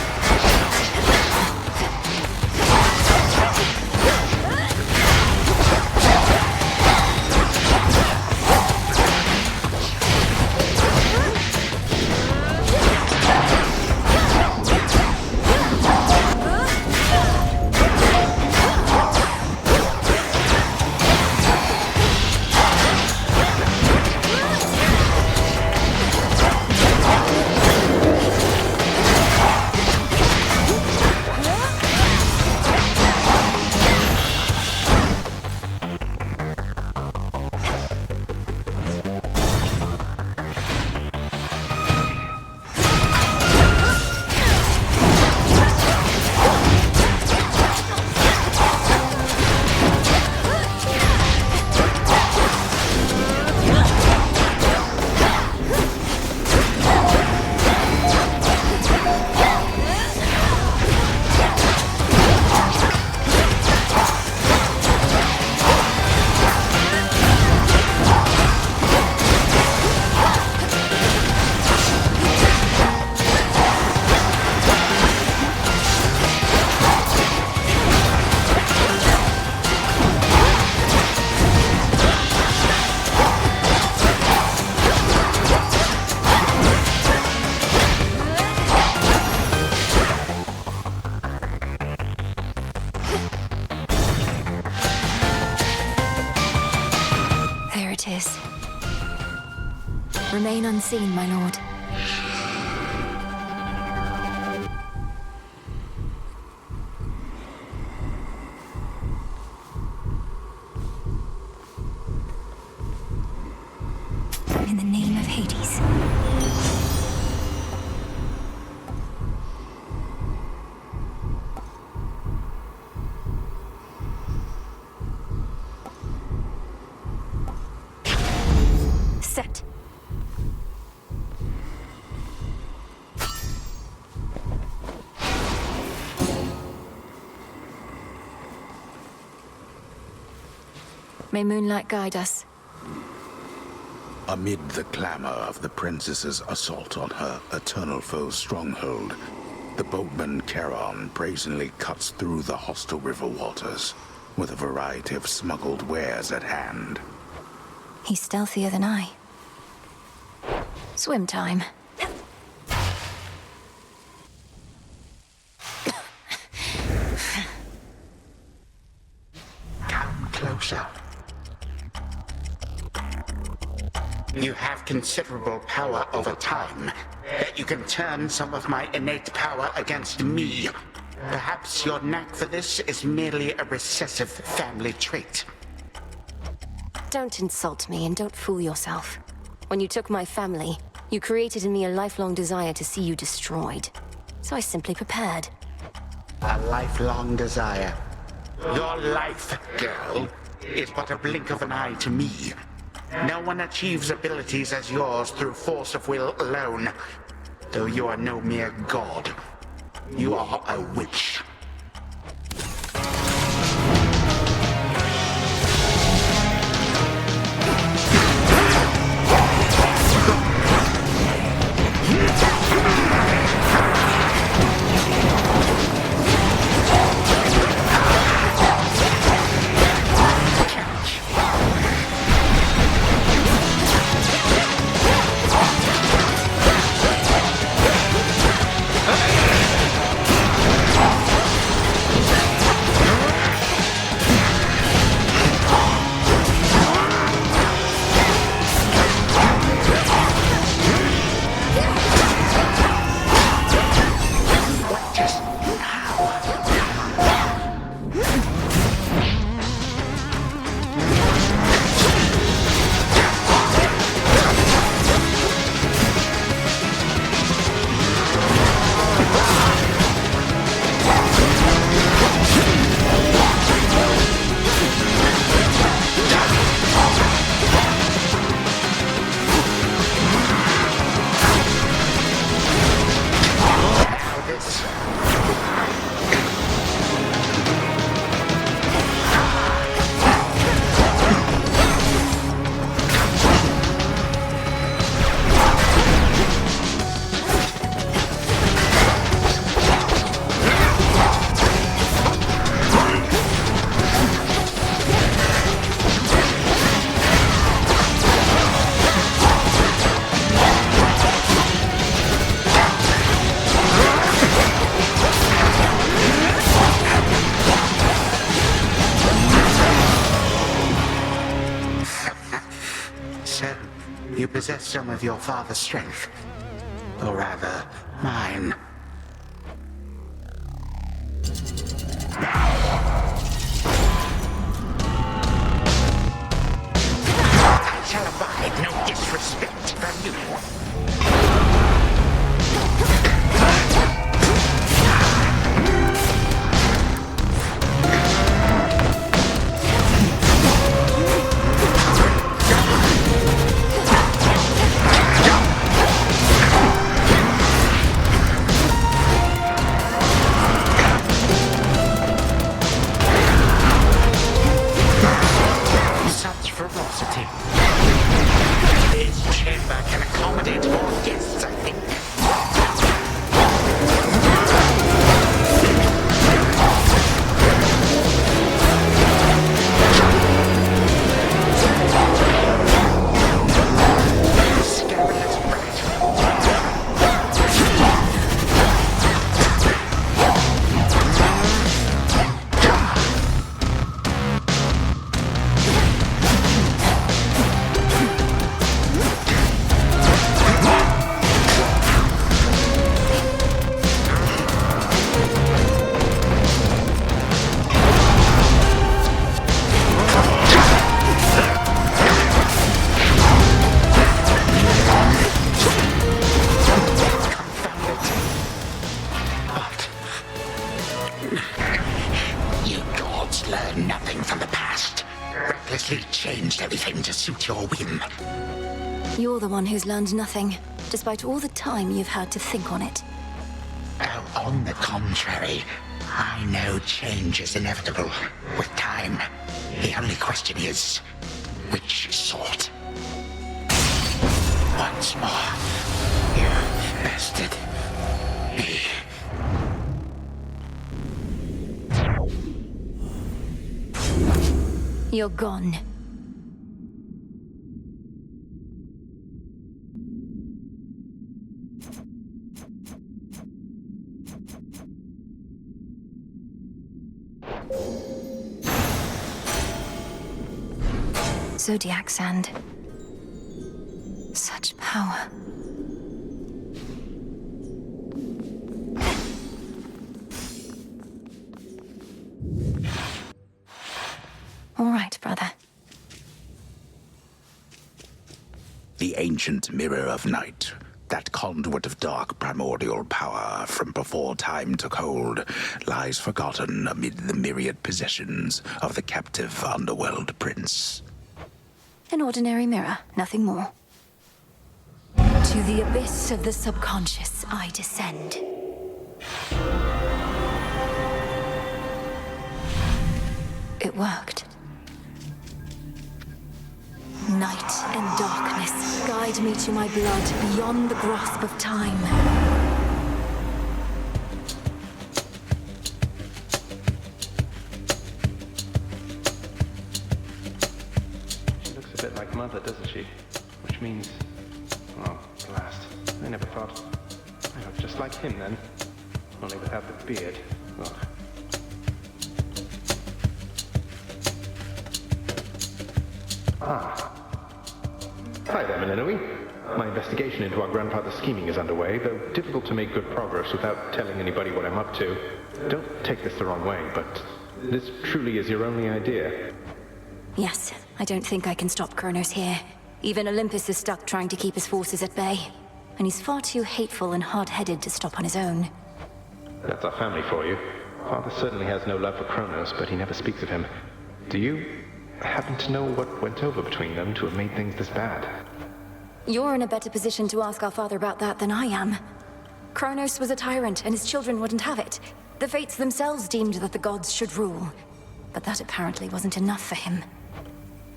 Remain unseen, my lord. In the name of Hades. Set. May moonlight guide us. Amid the clamor of the princess's assault on her eternal foe's stronghold, the boatman Charon brazenly cuts through the hostile river waters, with a variety of smuggled wares at hand. He's stealthier than I. Swim time. Come closer. You have considerable power over time, that you can turn some of my innate power against me. Perhaps your knack for this is merely a recessive family trait. Don't insult me and don't fool yourself. When you took my family, you created in me a lifelong desire to see you destroyed. So I simply prepared. A lifelong desire. Your life, girl, is but a blink of an eye to me. No one achieves abilities as yours through force of will alone. Though you are no mere god. You are a witch. You possess some of your father's strength. Or rather, mine. I shall abide no disrespect from you. Such ferocity. This chamber can accommodate more guests, I think. Scariest You gods learn nothing from the past. Recklessly changed everything to suit your whim. You're the one who's learned nothing, despite all the time you've had to think on it. Oh, on the contrary, I know change is inevitable. With time, the only question is, which sort? Once more, you bested me. You're gone. Zodiac sand. Such power. All right, brother. The ancient mirror of night, that conduit of dark primordial power from before time took hold, lies forgotten amid the myriad possessions of the captive Underworld prince. An ordinary mirror, nothing more. To the abyss of the subconscious I descend. It worked. Night and darkness guide me to my blood beyond the grasp of time. She looks a bit like Mother, doesn't she? Which means... oh, blast. I never thought... I look just like him then. Only without the beard. Ugh. Ah. Hi there, Millenoi. My investigation into our grandfather's scheming is underway, though difficult to make good progress without telling anybody what I'm up to. Don't take this the wrong way, but this truly is your only idea. Yes, I don't think I can stop Chronos here. Even Olympus is stuck trying to keep his forces at bay. And he's far too hateful and hard-headed to stop on his own. That's our family for you. Father certainly has no love for Chronos, but he never speaks of him. Do you happen to know what went over between them to have made things this bad? You're in a better position to ask our father about that than I am. Chronos was a tyrant, and his children wouldn't have it. The Fates themselves deemed that the gods should rule. But that apparently wasn't enough for him.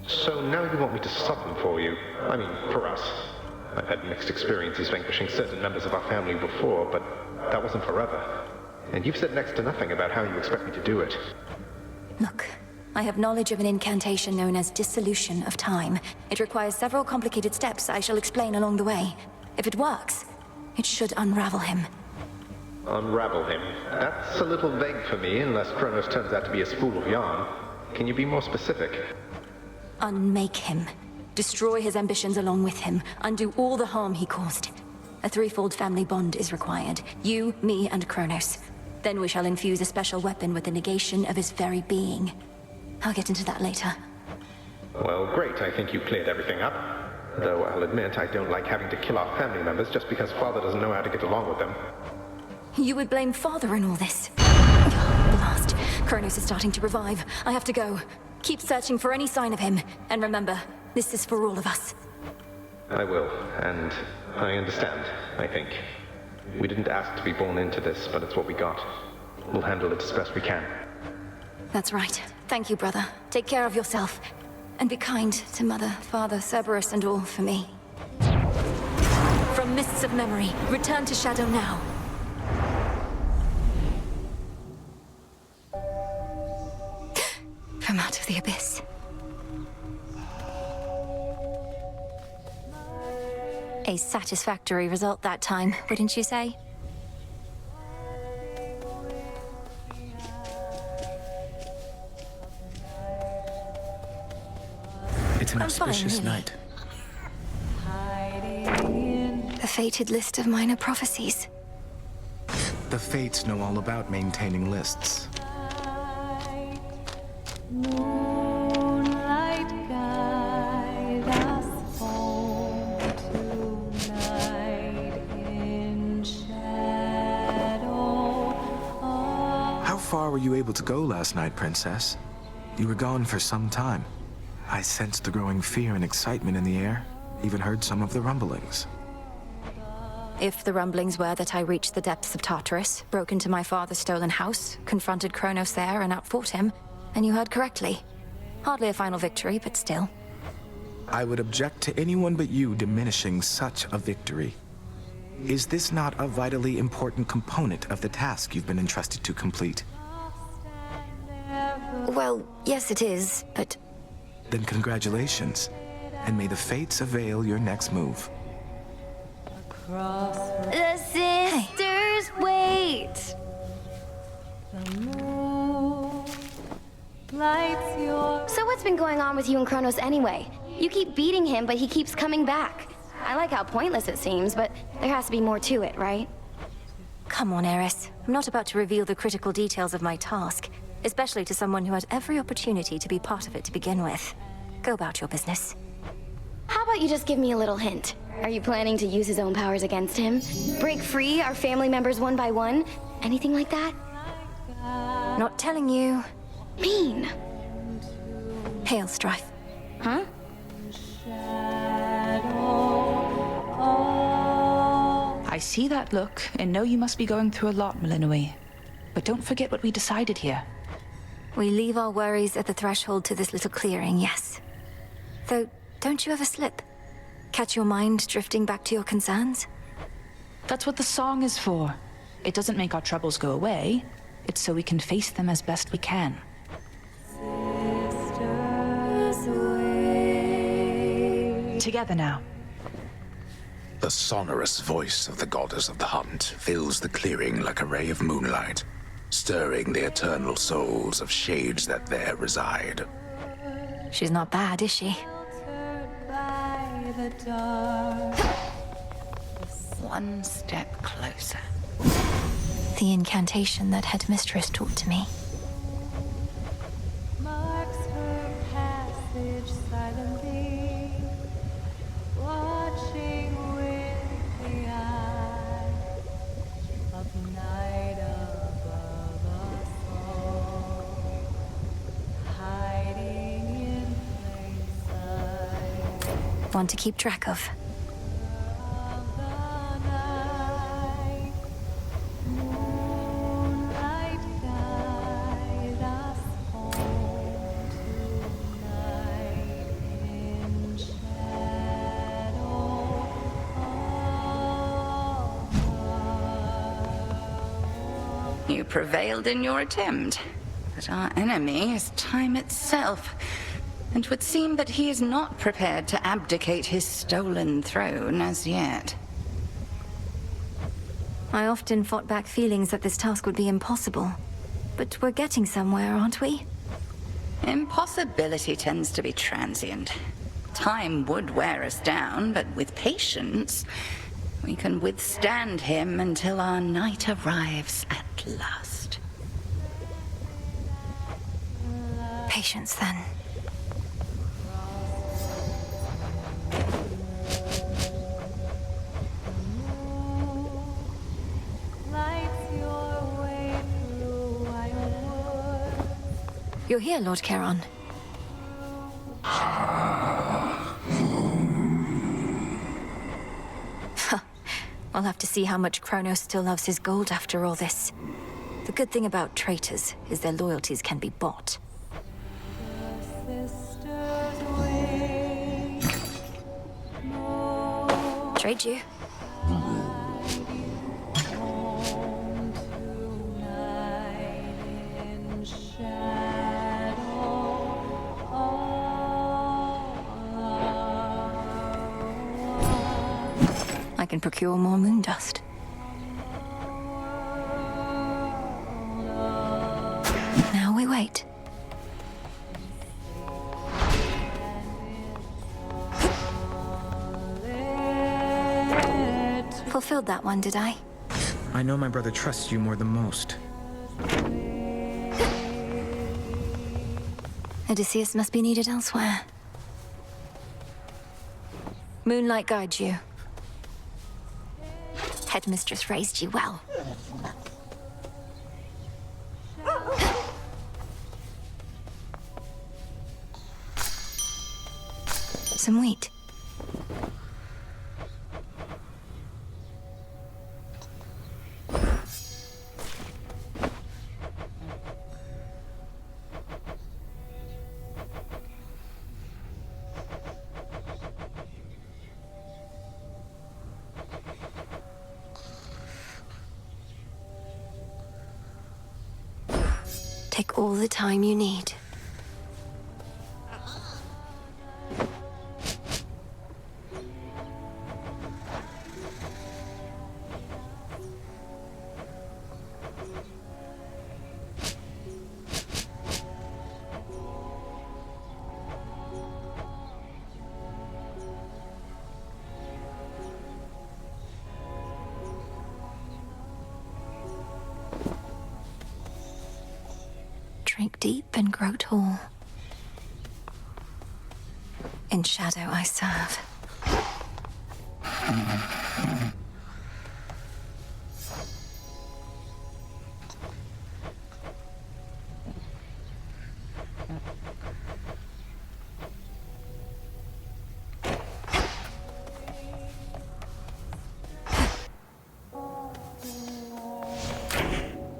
So now you want me to stop them for you? I mean, for us. I've had mixed experiences vanquishing certain members of our family before, but that wasn't forever. And you've said next to nothing about how you expect me to do it. Look, I have knowledge of an incantation known as Dissolution of Time. It requires several complicated steps I shall explain along the way. If it works, it should unravel him. Unravel him? That's a little vague for me, unless Chronos turns out to be a spool of yarn. Can you be more specific? Unmake him. Destroy his ambitions along with him. Undo all the harm he caused. A threefold family bond is required. You, me, and Chronos. Then we shall infuse a special weapon with the negation of his very being. I'll get into that later. Well, great. I think you cleared everything up. Though I'll admit I don't like having to kill off family members just because Father doesn't know how to get along with them. You would blame Father in all this? Blast. Chronos is starting to revive. I have to go. Keep searching for any sign of him. And remember, this is for all of us. I will, and I understand, I think. We didn't ask to be born into this, but it's what we got. We'll handle it as best we can. That's right. Thank you, brother. Take care of yourself. And be kind to Mother, Father, Cerberus, and all for me. From mists of memory, return to Shadow now. From out of the abyss. A satisfactory result that time, wouldn't you say? It's an auspicious night. The fated list of minor prophecies. The Fates know all about maintaining lists. How far were you able to go last night, Princess? You were gone for some time. I sensed the growing fear and excitement in the air, even heard some of the rumblings. If the rumblings were that I reached the depths of Tartarus, broke into my father's stolen house, confronted Chronos there and outfought him, and you heard correctly. Hardly a final victory, but still. I would object to anyone but you diminishing such a victory. Is this not a vitally important component of the task you've been entrusted to complete? Well, yes it is, but... Then congratulations, and may the Fates avail your next move. The sisters wait! So what's been going on with you and Chronos anyway? You keep beating him, but he keeps coming back. I like how pointless it seems, but there has to be more to it, right? Come on, Eris. I'm not about to reveal the critical details of my task, especially to someone who had every opportunity to be part of it to begin with. Go about your business. How about you just give me a little hint? Are you planning to use his own powers against him? Break free our family members one by one? Anything like that? Not telling you. Mean. Hail, Strife. Huh? I see that look, and know you must be going through a lot, Malinui. But don't forget what we decided here. We leave our worries at the threshold to this little clearing, yes. Though, don't you ever slip? Catch your mind drifting back to your concerns? That's what the song is for. It doesn't make our troubles go away. It's so we can face them as best we can. Together now. The sonorous voice of the goddess of the hunt fills the clearing like a ray of moonlight, stirring the eternal souls of shades that there reside. She's not bad, is she? One step closer. The incantation that Headmistress taught to me. Marks her passage silently, watching with the eye of night above us all, hiding in plain sight. One to keep track of. You prevailed in your attempt, but our enemy is time itself. And it would seem that he is not prepared to abdicate his stolen throne as yet. I often fought back feelings that this task would be impossible. But we're getting somewhere, aren't we? Impossibility tends to be transient. Time would wear us down, but with patience, we can withstand him until our night arrives at last. Patience, then. Lights your way through wide woods. You're here, Lord Charon. I'll have to see how much Chronos still loves his gold after all this. The good thing about traitors is their loyalties can be bought. Sisters wait. Trade you. Home tonight in shadow. I can procure more moon dust. Now we wait. Fulfilled that one, did I? I know my brother trusts you more than most. Odysseus must be needed elsewhere. Moonlight guides you. Headmistress raised you well. Some wheat. Take all the time you need. Drink deep and grow tall. In shadow I serve.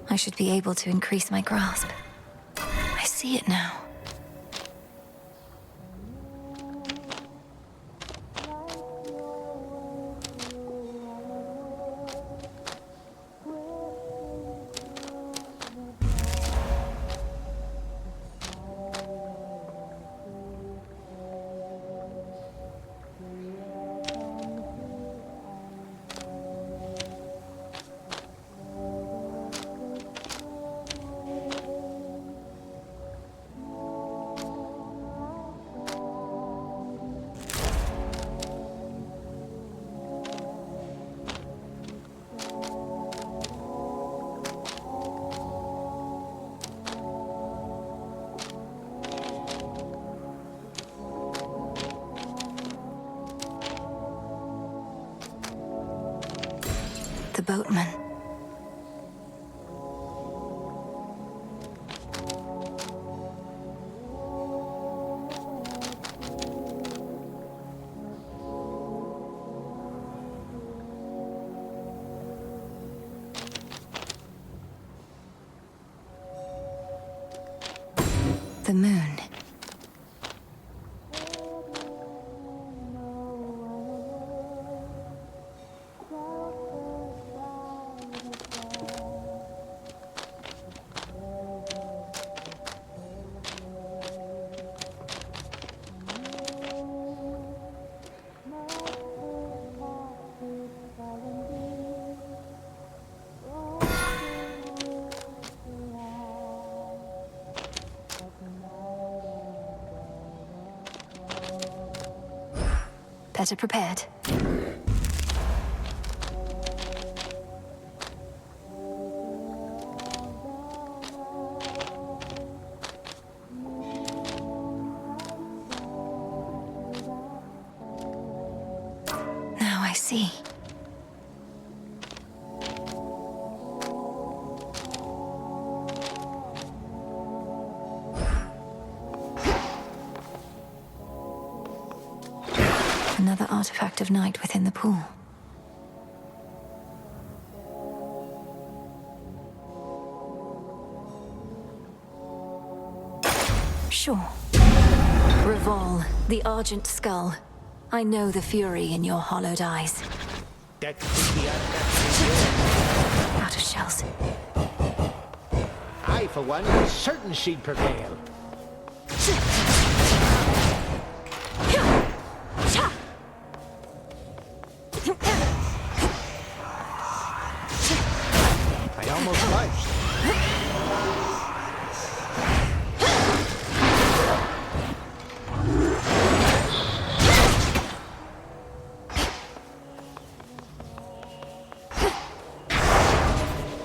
I should be able to increase my grasp. I see it now. The boatman. The moon. Better prepared. Now I see. Another artifact of night within the pool. Sure. Revol, the Argent Skull. I know the fury in your hollowed eyes. That could be out Out of shells. I, for one, was certain she'd prevail. I almost fudged.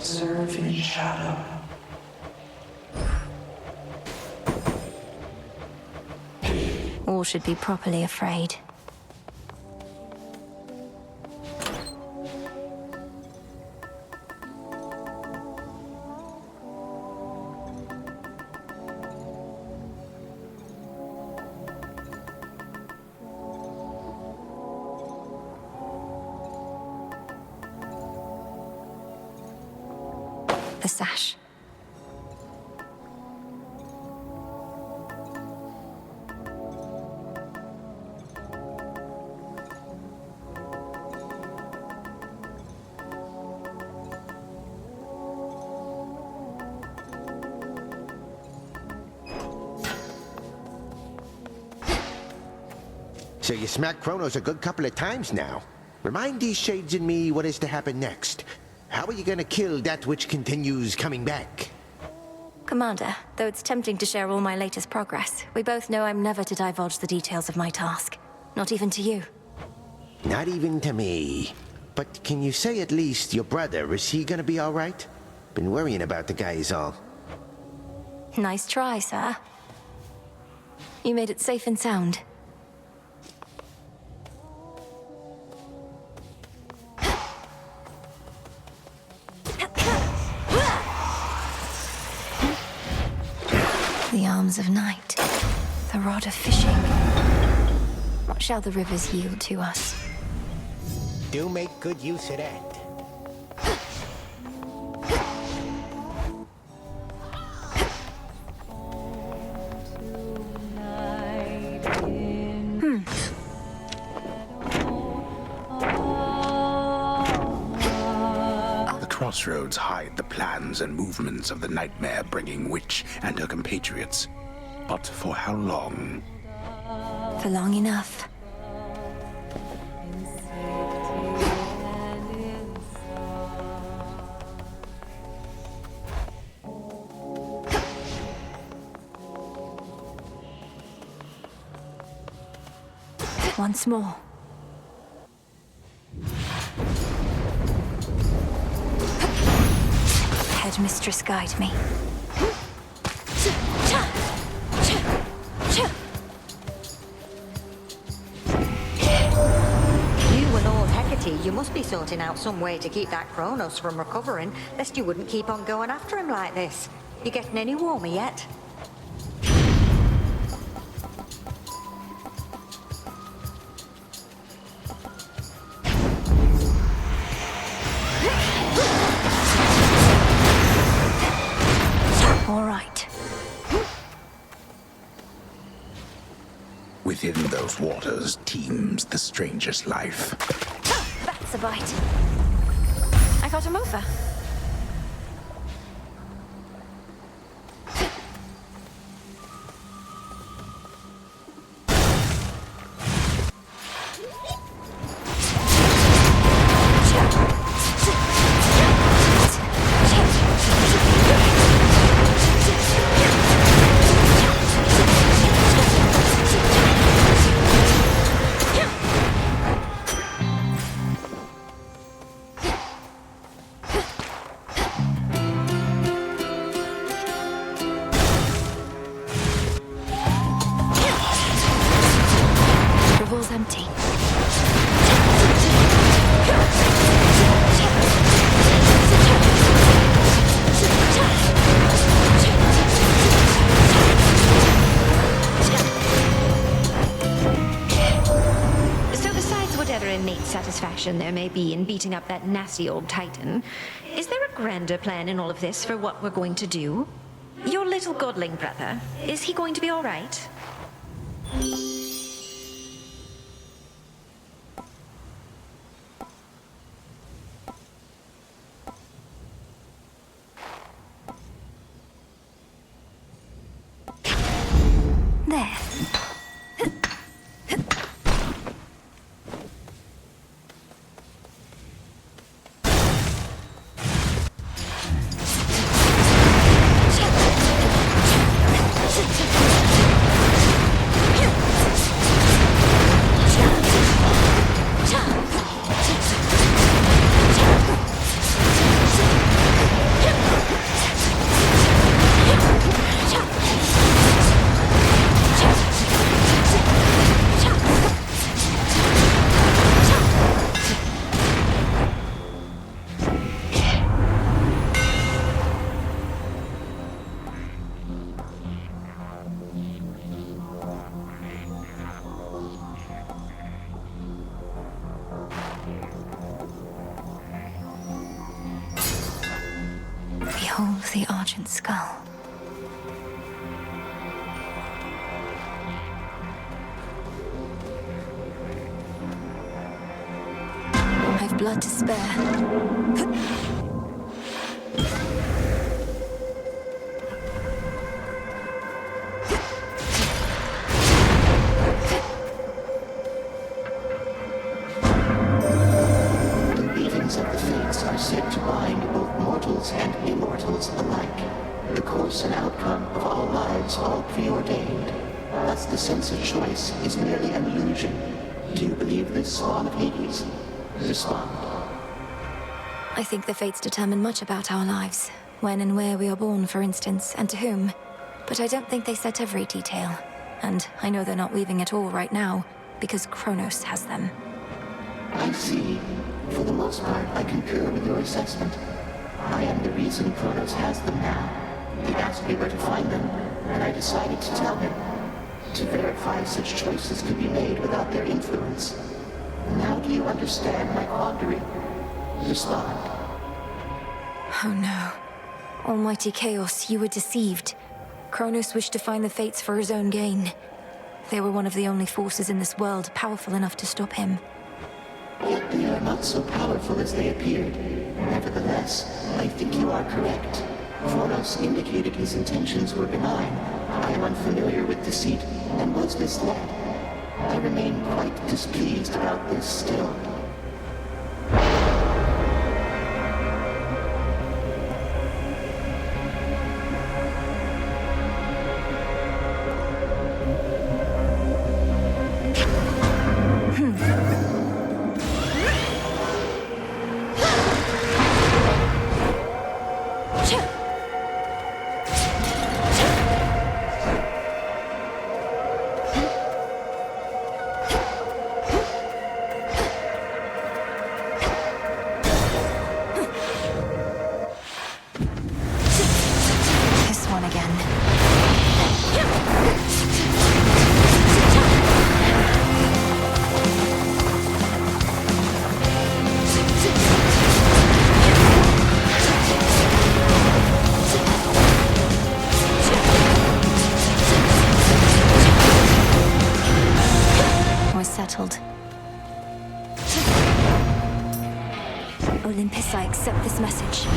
Serve in shadow. All should be properly afraid. The sash. So you smacked Chronos a good couple of times now. Remind these shades in me what is to happen next. How are you gonna kill that which continues coming back? Commander, though it's tempting to share all my latest progress, we both know I'm never to divulge the details of my task. Not even to you. Not even to me. But can you say at least your brother, is he gonna be alright? Been worrying about the guy is all. Nice try, sir. You made it safe and sound. The arms of night, the rod of fishing. What shall the rivers yield to us? Do make good use of that. The crossroads hide the plans and movements of the nightmare-bringing witch and her compatriots. But for how long? For long enough. Once more. Headmistress, guide me. You and old Hecate, you must be sorting out some way to keep that Chronos from recovering, lest you wouldn't keep on going after him like this. You getting any warmer yet? All right. Within those waters teems the strangest life. That's a bite. I got him over. satisfaction there may be in beating up that nasty old Titan, is there a grander plan in all of this for what we're going to do? Your little godling brother, is he going to be all right? There. Behold the Argent Skull. I've blood to spare. Of the Fates are said to bind both mortals and immortals alike. The course and outcome of all lives all preordained. Thus the sense of choice is merely an illusion. Do you believe this, Spawn of Hades? Respond. I think the Fates determine much about our lives. When and where we are born, for instance, and to whom. But I don't think they set every detail. And I know they're not weaving it all right now, because Chronos has them. I see. For the most part, I concur with your assessment. I am the reason Chronos has them now. He asked me where to find them, and I decided to tell him. To verify such choices could be made without their influence. Now do you understand my quandary? Respond. Oh no. Almighty Chaos, you were deceived. Chronos wished to find the Fates for his own gain. They were one of the only forces in this world powerful enough to stop him. Yet they are not so powerful as they appeared. Nevertheless, I think you are correct. Chronos indicated his intentions were benign. I am unfamiliar with deceit and was misled. I remain quite displeased about this still. Olympus, I accept this message.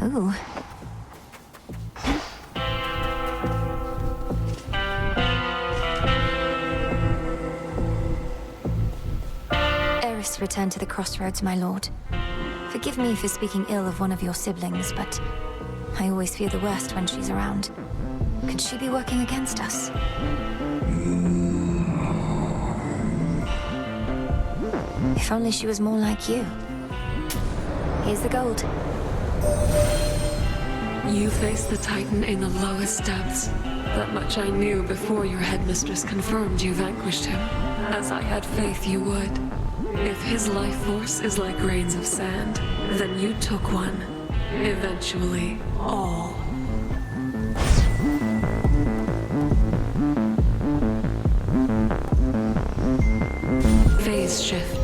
Ooh. Eris return to the crossroads, my lord. Forgive me for speaking ill of one of your siblings, but I always fear the worst when she's around. Could she be working against us? If only she was more like you. Here's the gold. You faced the Titan in the lowest depths. That much I knew before your headmistress confirmed you vanquished him, as I had faith you would. If his life force is like grains of sand, then you took one. Eventually, all. Phase shift.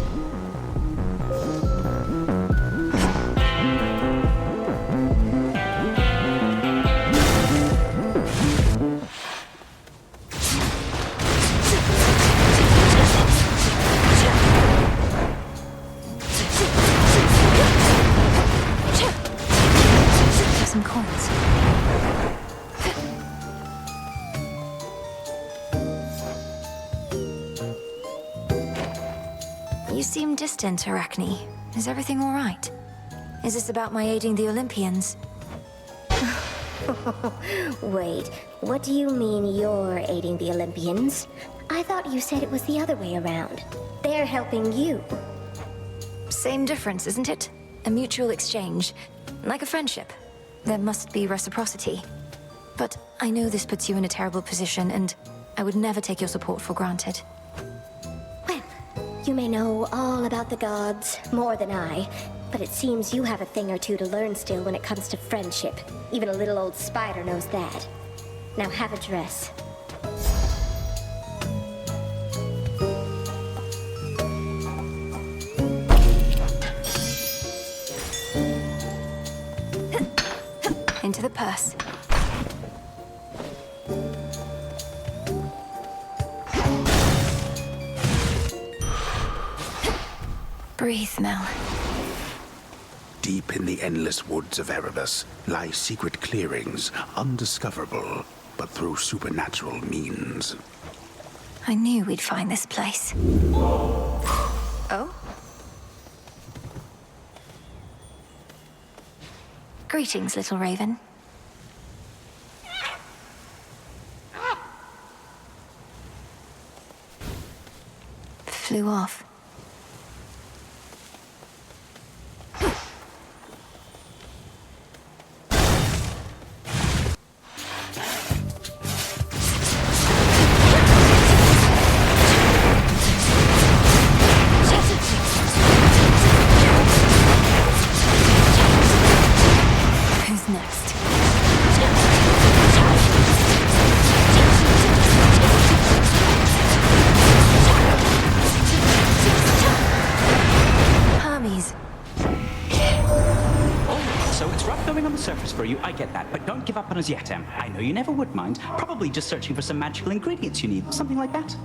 Some coins. You seem distant, Arachne. Is everything all right? Is this about my aiding the Olympians? Wait, what do you mean you're aiding the Olympians? I thought you said it was the other way around. They're helping you. Same difference, isn't it? A mutual exchange. Like a friendship. There must be reciprocity. But I know this puts you in a terrible position, and I would never take your support for granted. Well, you may know all about the gods, more than I, but it seems you have a thing or two to learn still when it comes to friendship. Even a little old spider knows that. Now have a dress. Into the purse. Breathe, Mel. Deep in the endless woods of Erebus lie secret clearings, undiscoverable, but through supernatural means. I knew we'd find this place. Oh? Greetings, little raven. Flew off. Who's next? Hermes. Oh, so it's rough going on the surface for you, I get that. But don't give up on us yet, Em. I know you never would mind. Probably just searching for some magical ingredients you need. Something like that.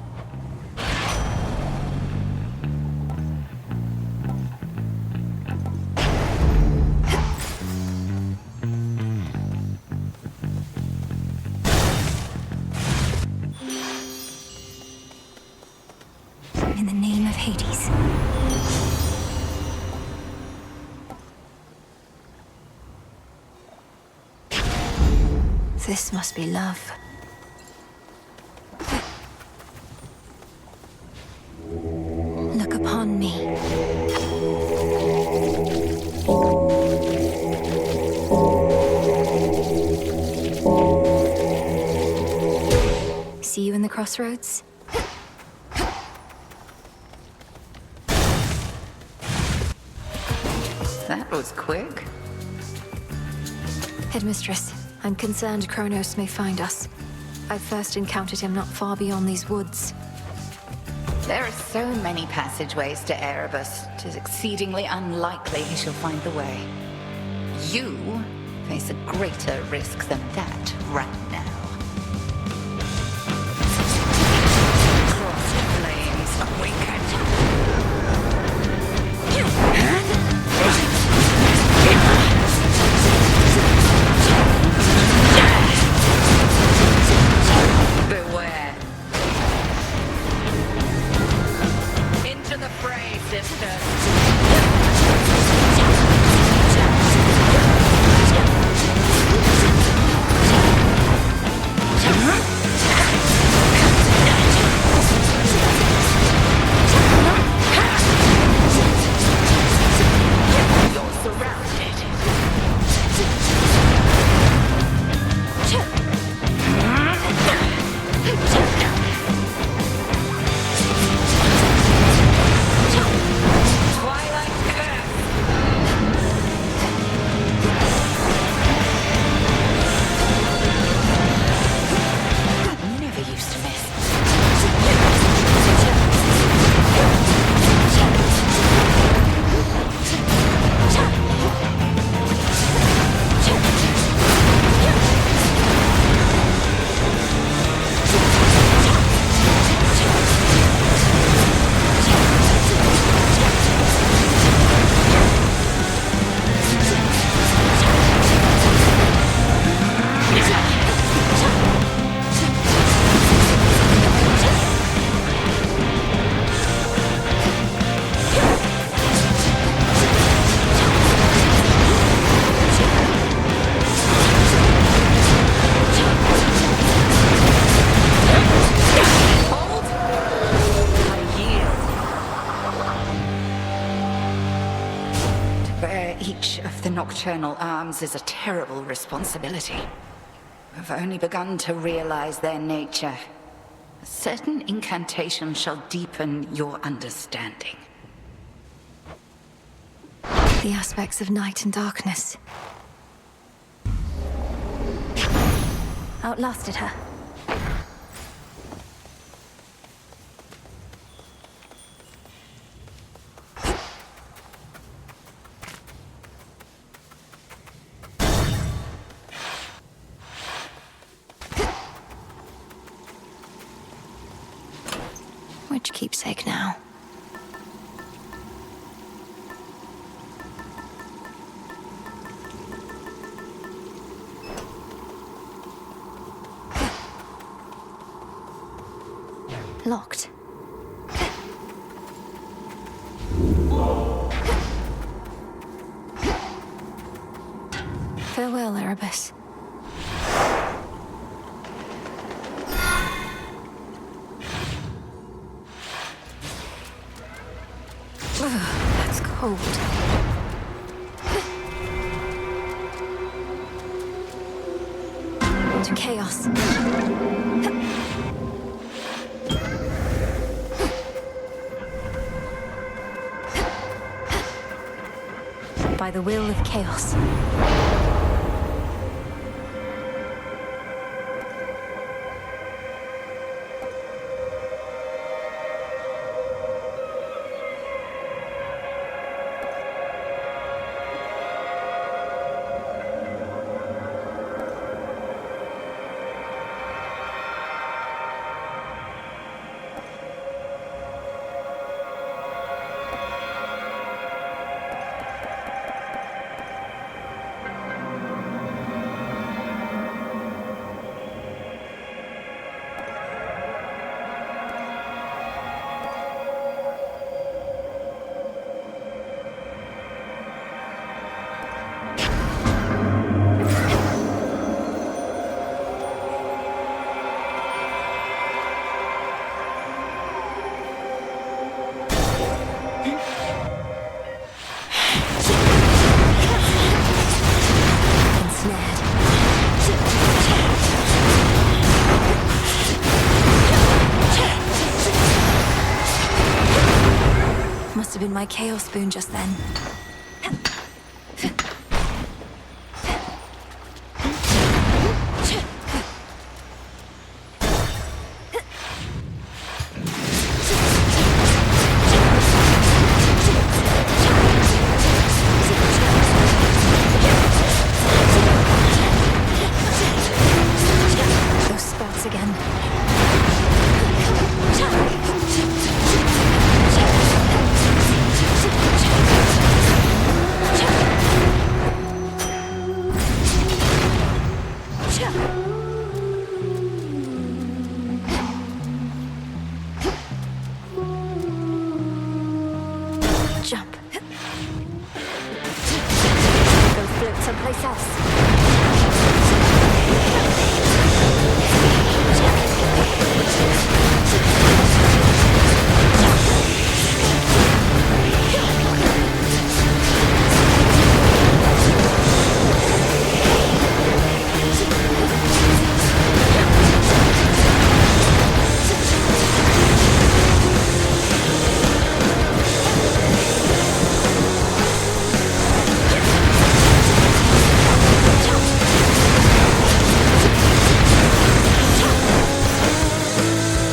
In the name of Hades. This must be love. Look upon me. See you in the crossroads? That was quick. Headmistress, I'm concerned Chronos may find us. I first encountered him not far beyond these woods. There are so many passageways to Erebus. It is exceedingly unlikely he shall find the way. You face a greater risk than that right now. Crossed flames awakened. Beware. Into the fray, Nocturnal arms is a terrible responsibility. I've only begun to realize their nature. A certain incantation shall deepen your understanding. The aspects of night and darkness. Outlasted her. Which keepsake now? Locked. Farewell, Erebus. That's cold. To chaos. By the will of chaos. Must have been my chaos spoon just then. Those spots again. Jump. Go float someplace else.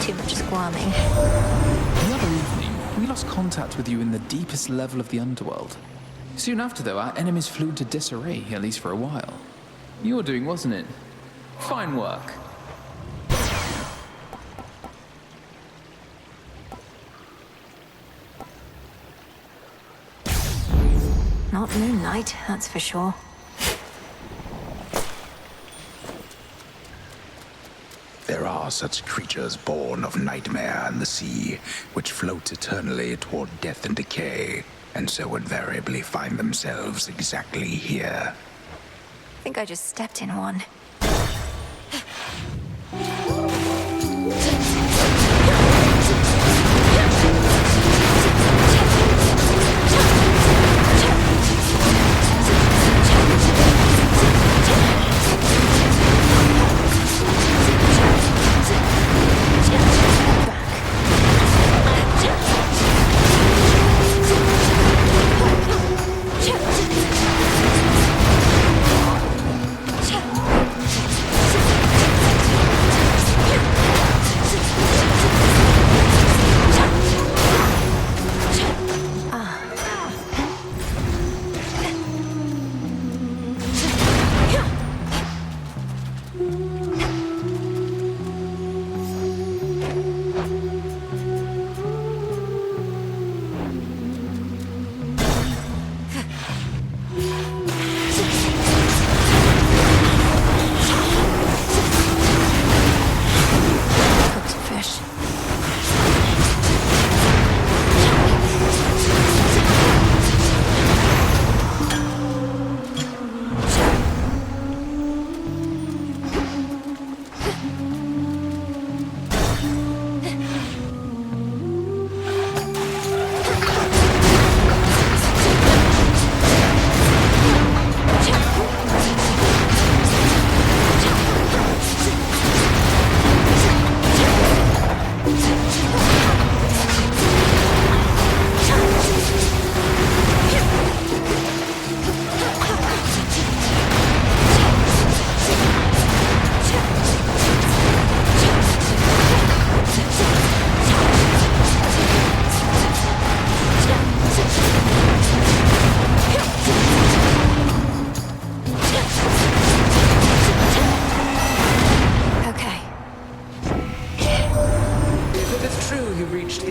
Too much squirming. The other evening, we lost contact with you in the deepest level of the Underworld. Soon after, though, our enemies flew into disarray, at least for a while. Your doing, wasn't it? Fine work. Not Moonlight, that's for sure. There are such creatures born of nightmare and the sea, which float eternally toward death and decay, and so invariably find themselves exactly here. I think I just stepped in one.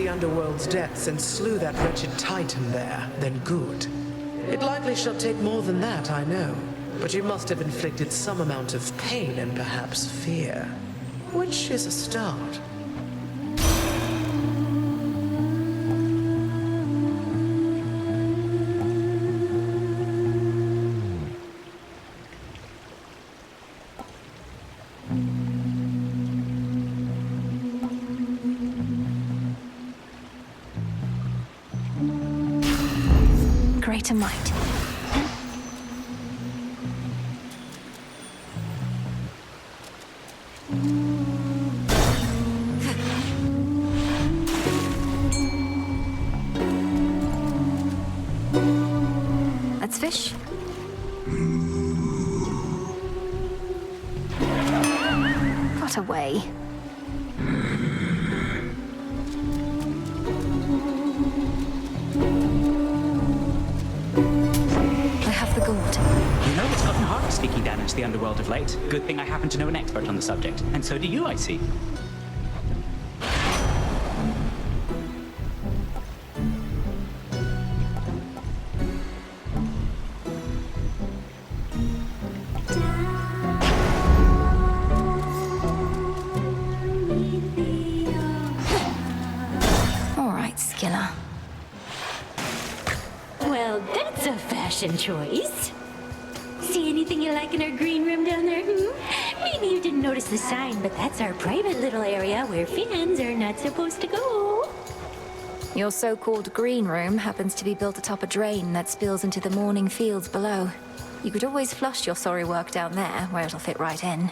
Underworld's depths and slew that wretched Titan there, then good. It likely shall take more than that, I know. But you must have inflicted some amount of pain and perhaps fear. Which is a start. Greater might. Let's fish. Got away. You know, it's gotten harder sneaking down into the Underworld of late. Good thing I happen to know an expert on the subject. And so do you, I see. All right, Skiller. Well, that's a fashion choice. See anything you like in our green room down there? Maybe you didn't notice the sign, but that's our private little area where fans are not supposed to go. Your so-called green room happens to be built atop a drain that spills into the morning fields below. You could always flush your sorry work down there, where it'll fit right in.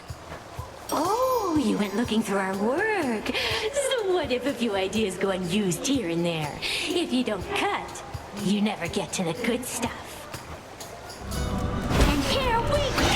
Oh, you went looking through our work. So what if a few ideas go unused here and there? If you don't cut, you never get to the good stuff. And here we go!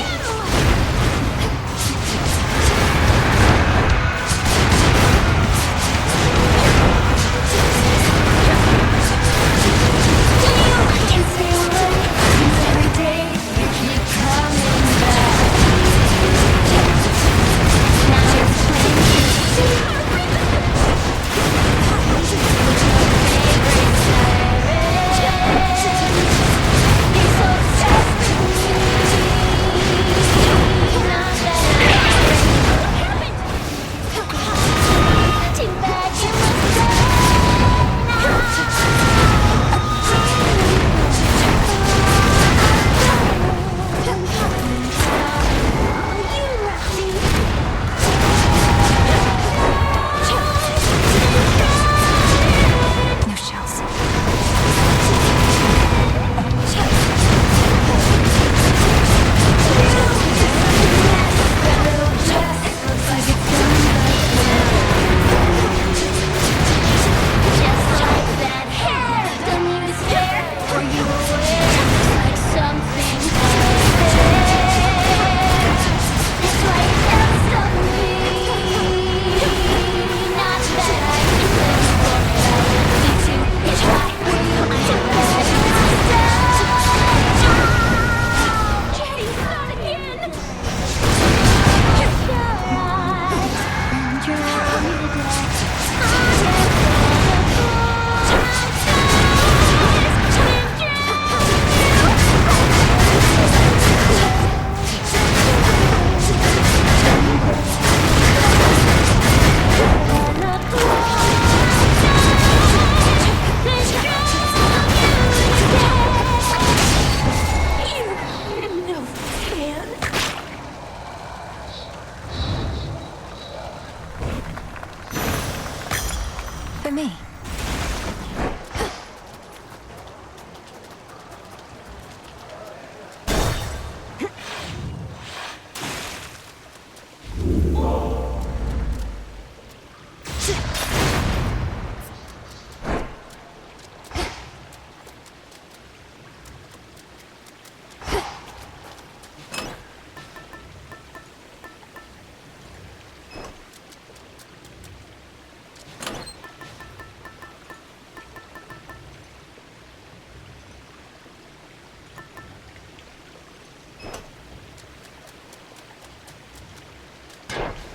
For me.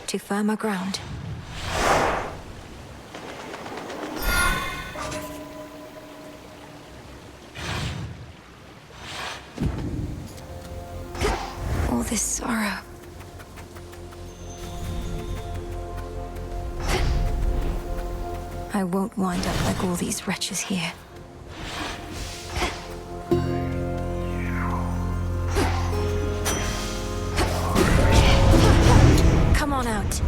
To firmer ground. All this sorrow. I won't wind up like all these wretches here. Come on out.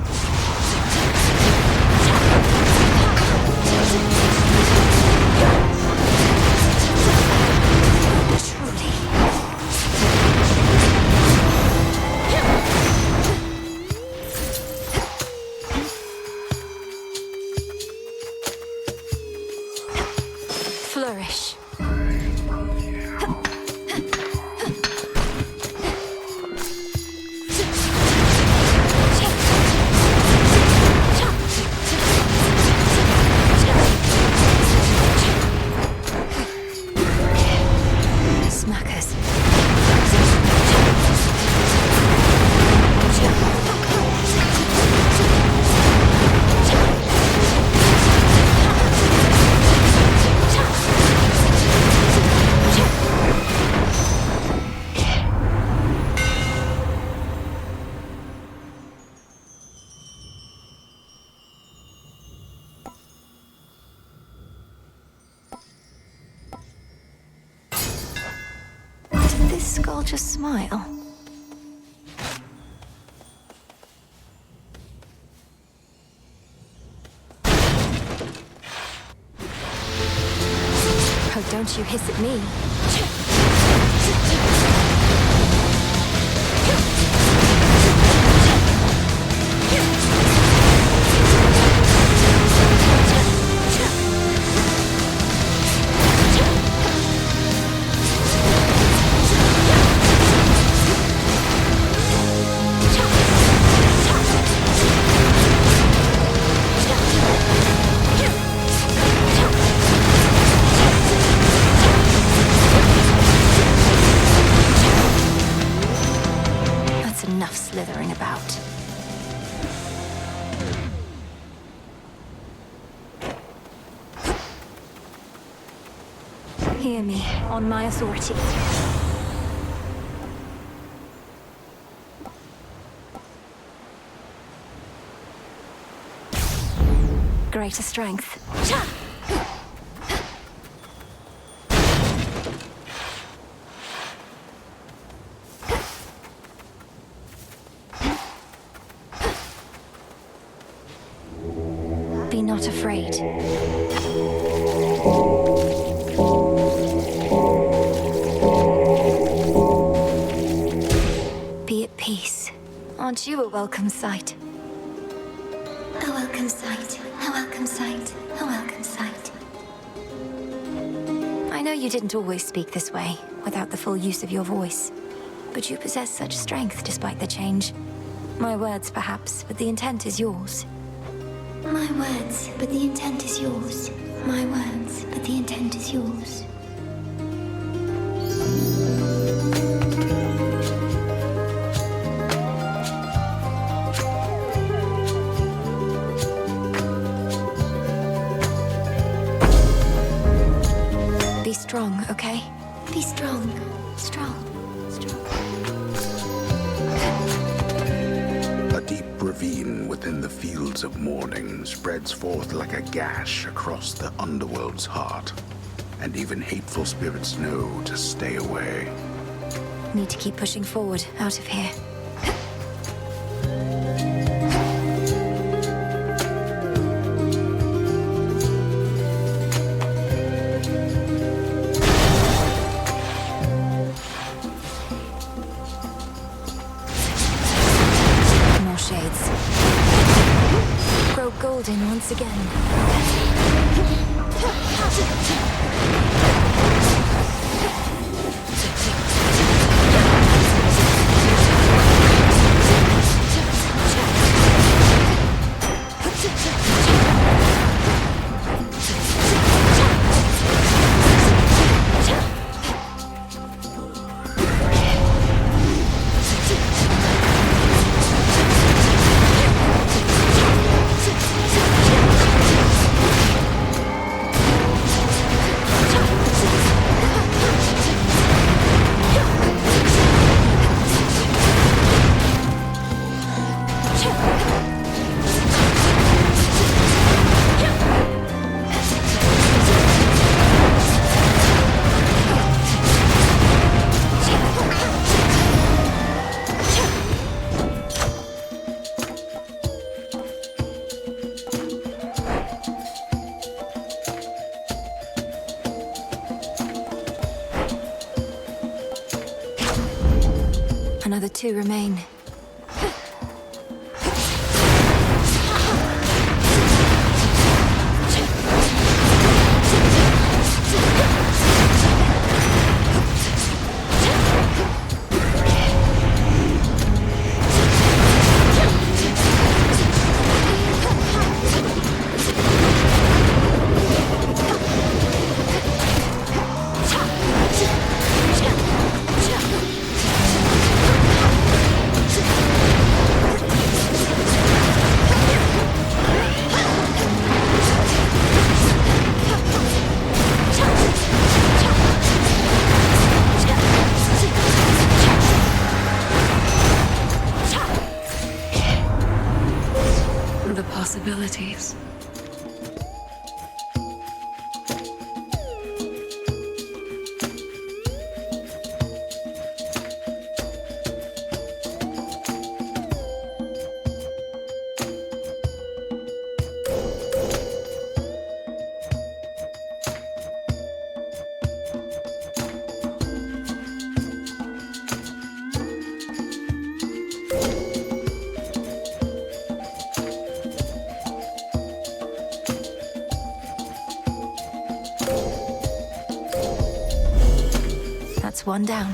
this skull just smile? Oh, don't you hiss at me. Slithering about. Hear me, on my authority. Greater strength. Be not afraid. Be at peace. Aren't you a welcome sight? A welcome sight. A welcome sight. A welcome sight. I know you didn't always speak this way, without the full use of your voice. But you possess such strength despite the change. My words, perhaps, but the intent is yours. My words, but the intent is yours. My words, but the intent is yours. Be strong, okay? Be strong. Strong. A deep ravine within the fields of morning spreads forth like a gash across the Underworld's heart. And even hateful spirits know to stay away. Need to keep pushing forward, out of here. More shades. Grow golden once again. Another two remain. That's one down.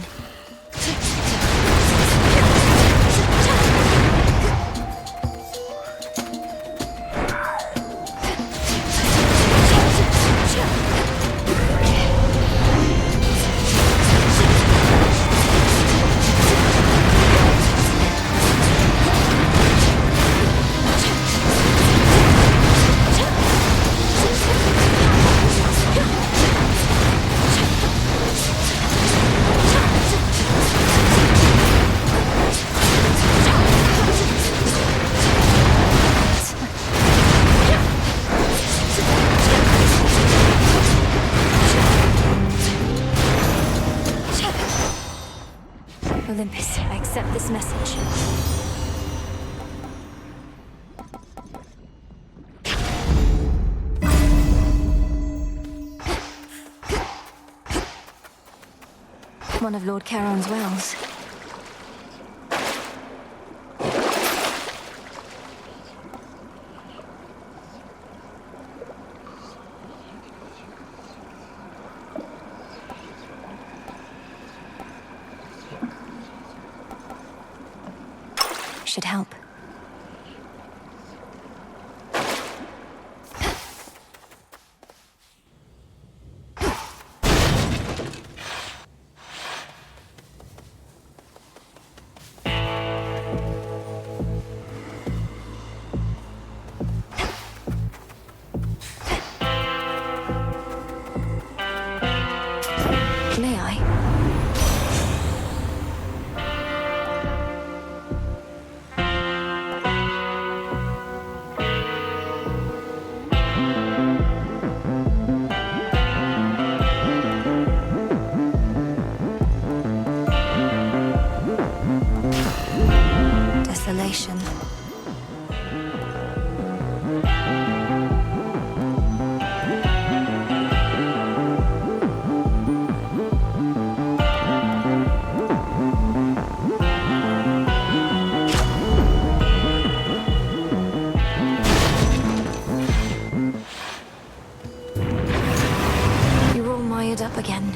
Olympus, I accept this message. One of Lord Charon's wells. Should help. May I? Desolation. You're all mired up again.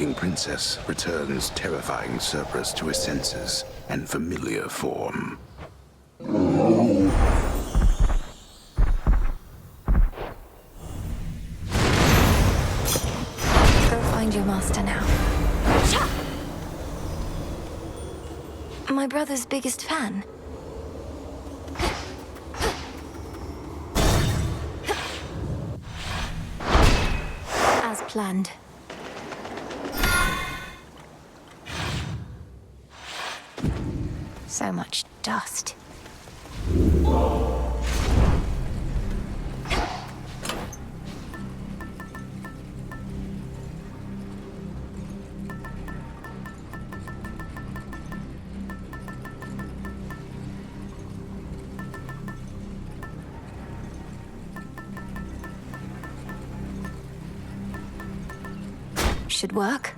waking princess returns terrifying Cerberus to his senses and familiar form. Go find your master now. My brother's biggest fan. As planned. So much dust. Should work.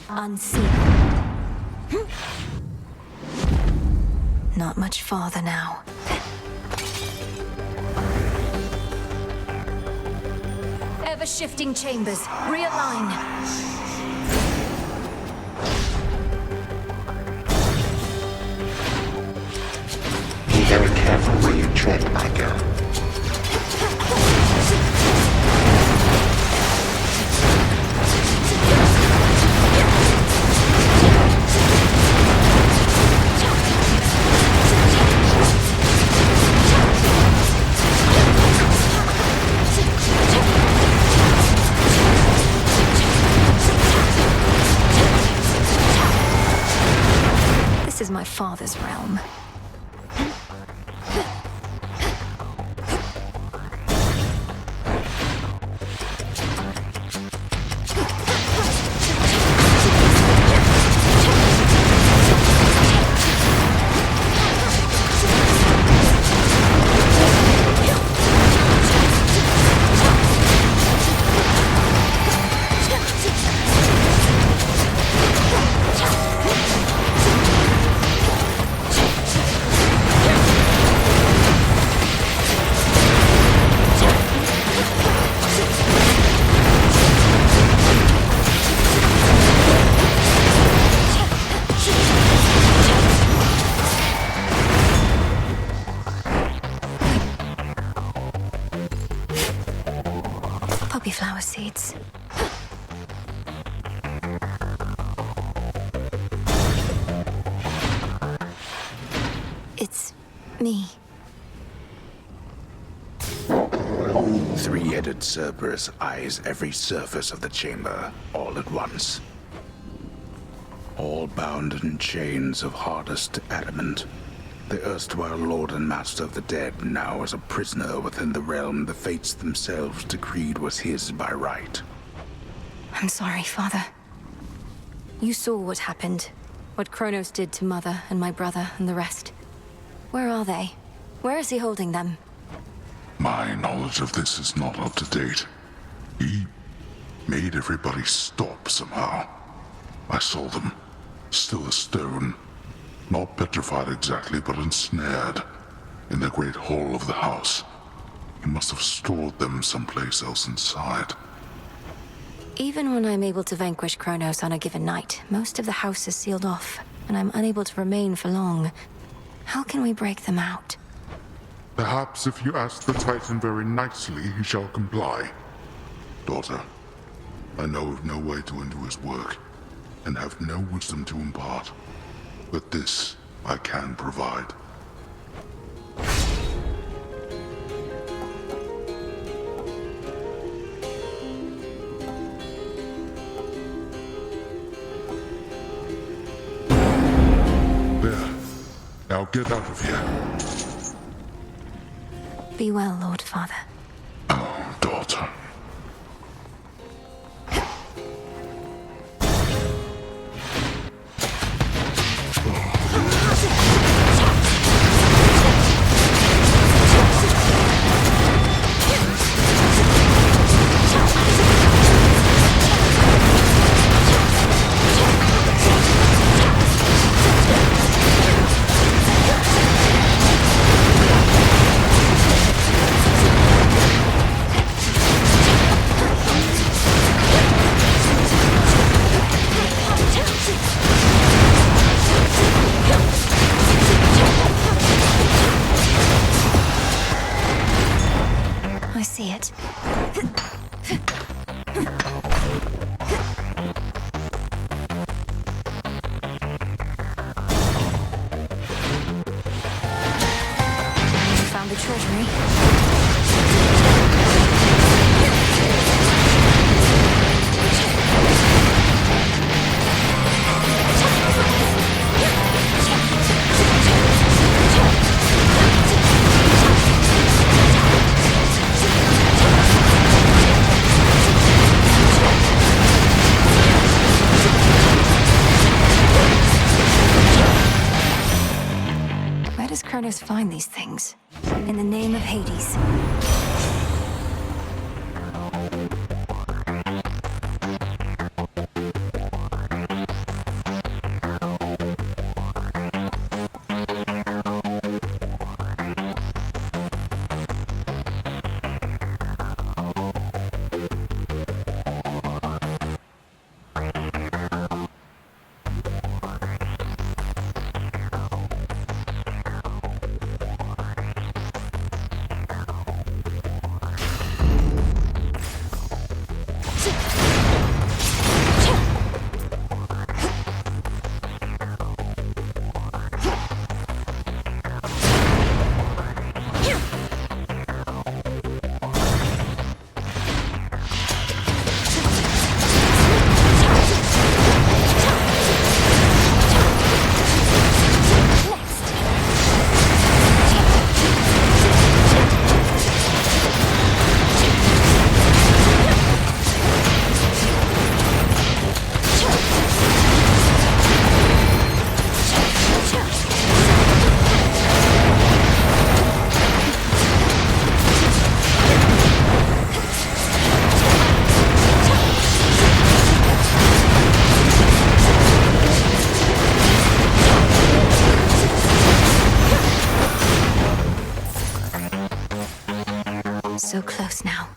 Unseen. Not much farther now. Ever-shifting chambers. Realign. Be very careful where you tread, my girl. This is my father's realm. Poppy flower seeds. It's me. Three-headed Cerberus eyes every surface of the chamber, all at once. All bound in chains of hardest adamant. The erstwhile lord and master of the dead now is a prisoner within the realm the fates themselves decreed was his by right. I'm sorry, Father. You saw what happened. What Chronos did to Mother and my brother and the rest. Where are they? Where is he holding them? My knowledge of this is not up to date. He made everybody stop somehow. I saw them, still as stone. Not petrified exactly, but ensnared in the great hall of the house. He must have stored them someplace else inside. Even when I'm able to vanquish Chronos on a given night, most of the house is sealed off, and I'm unable to remain for long. How can we break them out? Perhaps if you ask the Titan very nicely, he shall comply. Daughter, I know of no way to undo his work, and have no wisdom to impart. But this I can provide. There. Now get out of here. Be well, Lord Father. Oh, daughter. treasury. Where does Chronos find these things? In the name of Hades. So close now.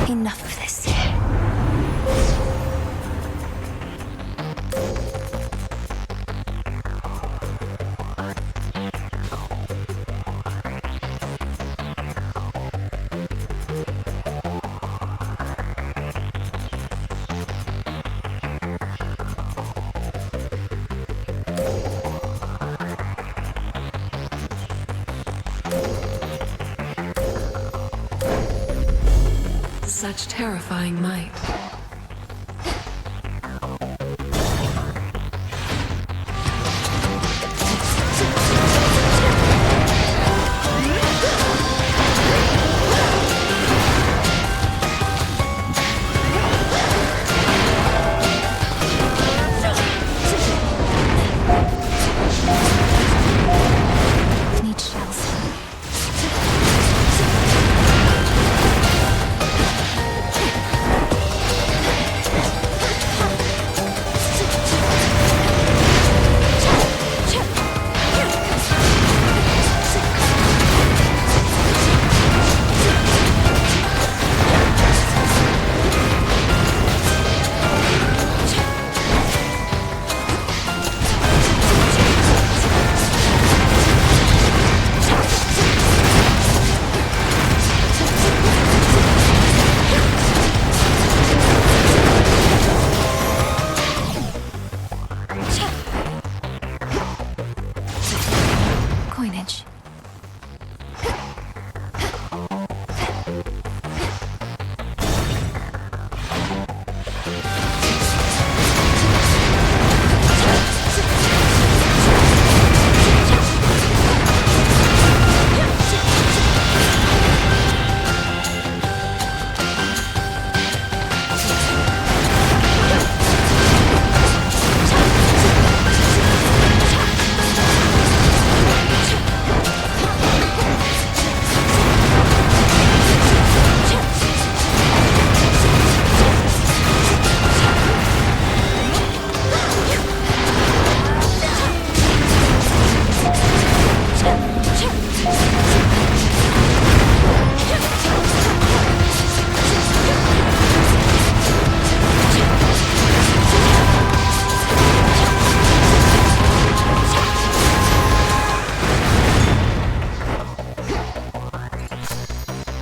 Enough of this. Such terrifying might. Need shells.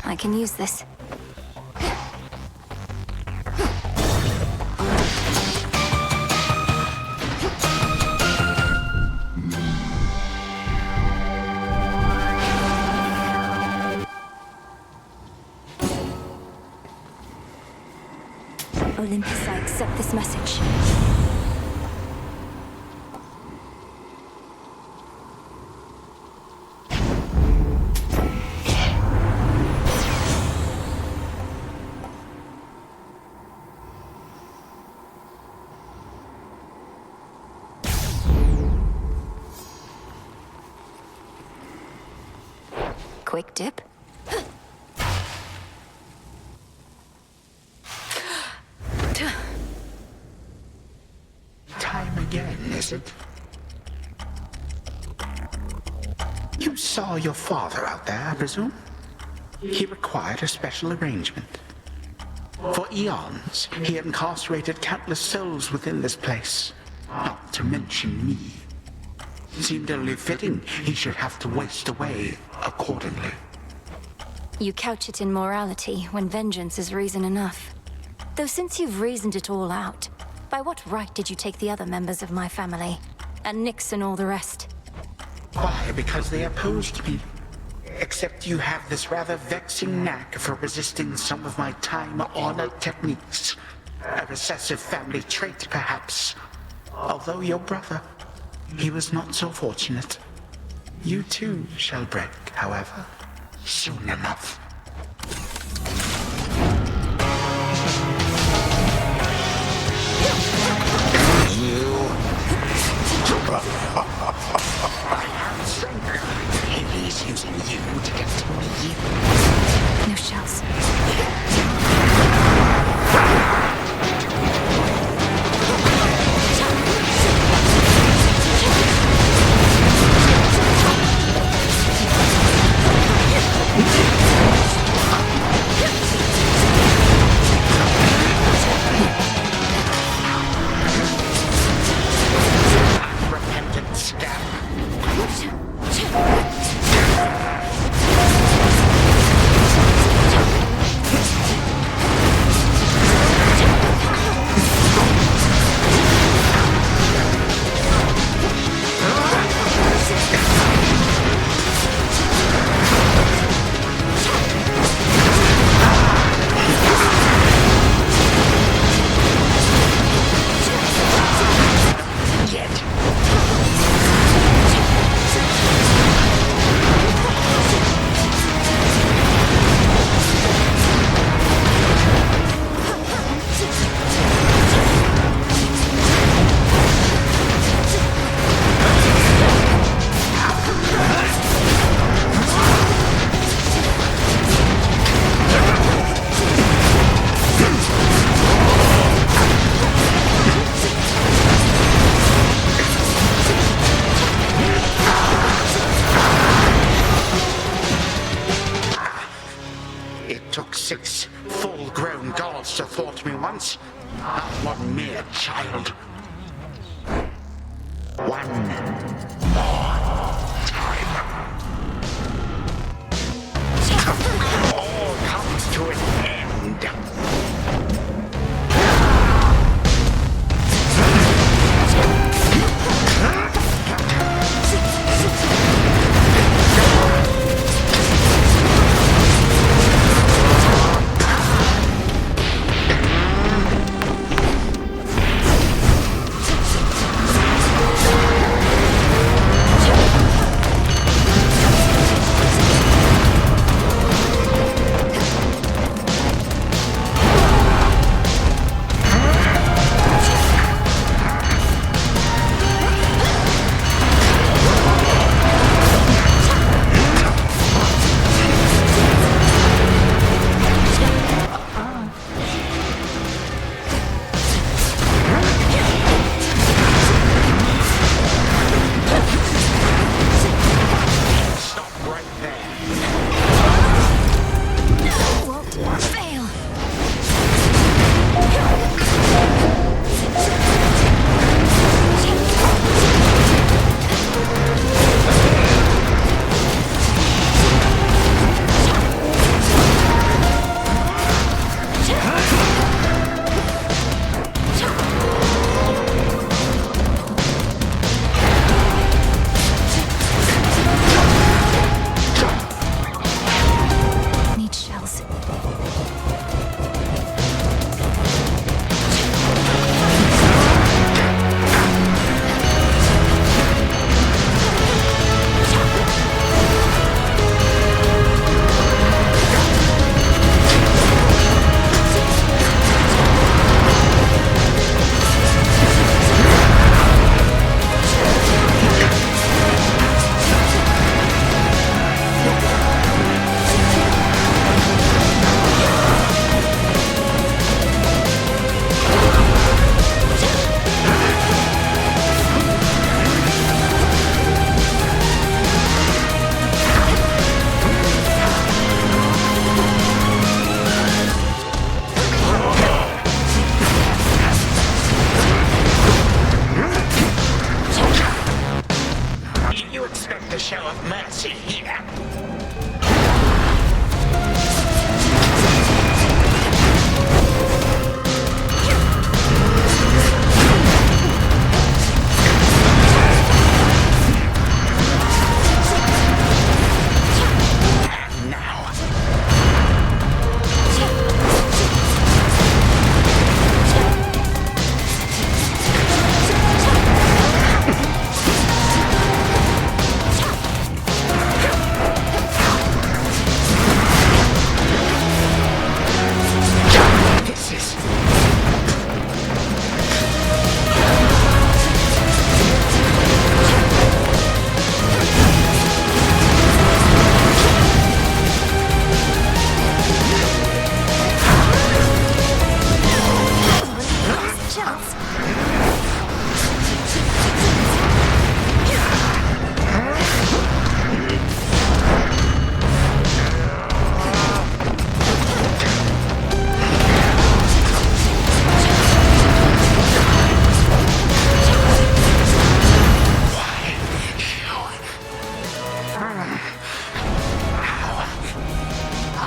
I can use this. Olympus, I accept this message. Quick dip. Time again, is it? You saw your father out there, I presume? He required a special arrangement. For eons, he incarcerated countless souls within this place, not to mention me. It seemed only fitting he should have to waste away accordingly. You couch it in morality when vengeance is reason enough. Though since you've reasoned it all out, by what right did you take the other members of my family? And Nyx and all the rest? Why? Because they opposed me. Except you have this rather vexing knack for resisting some of my time-honored techniques. A recessive family trait, perhaps. Although your brother, he was not so fortunate. You too shall break, however, soon enough. He's using you to get to me. No shells. Repentant scab. It took 6 full-grown gods to thwart me once, not one mere child. One more time. All comes to an end.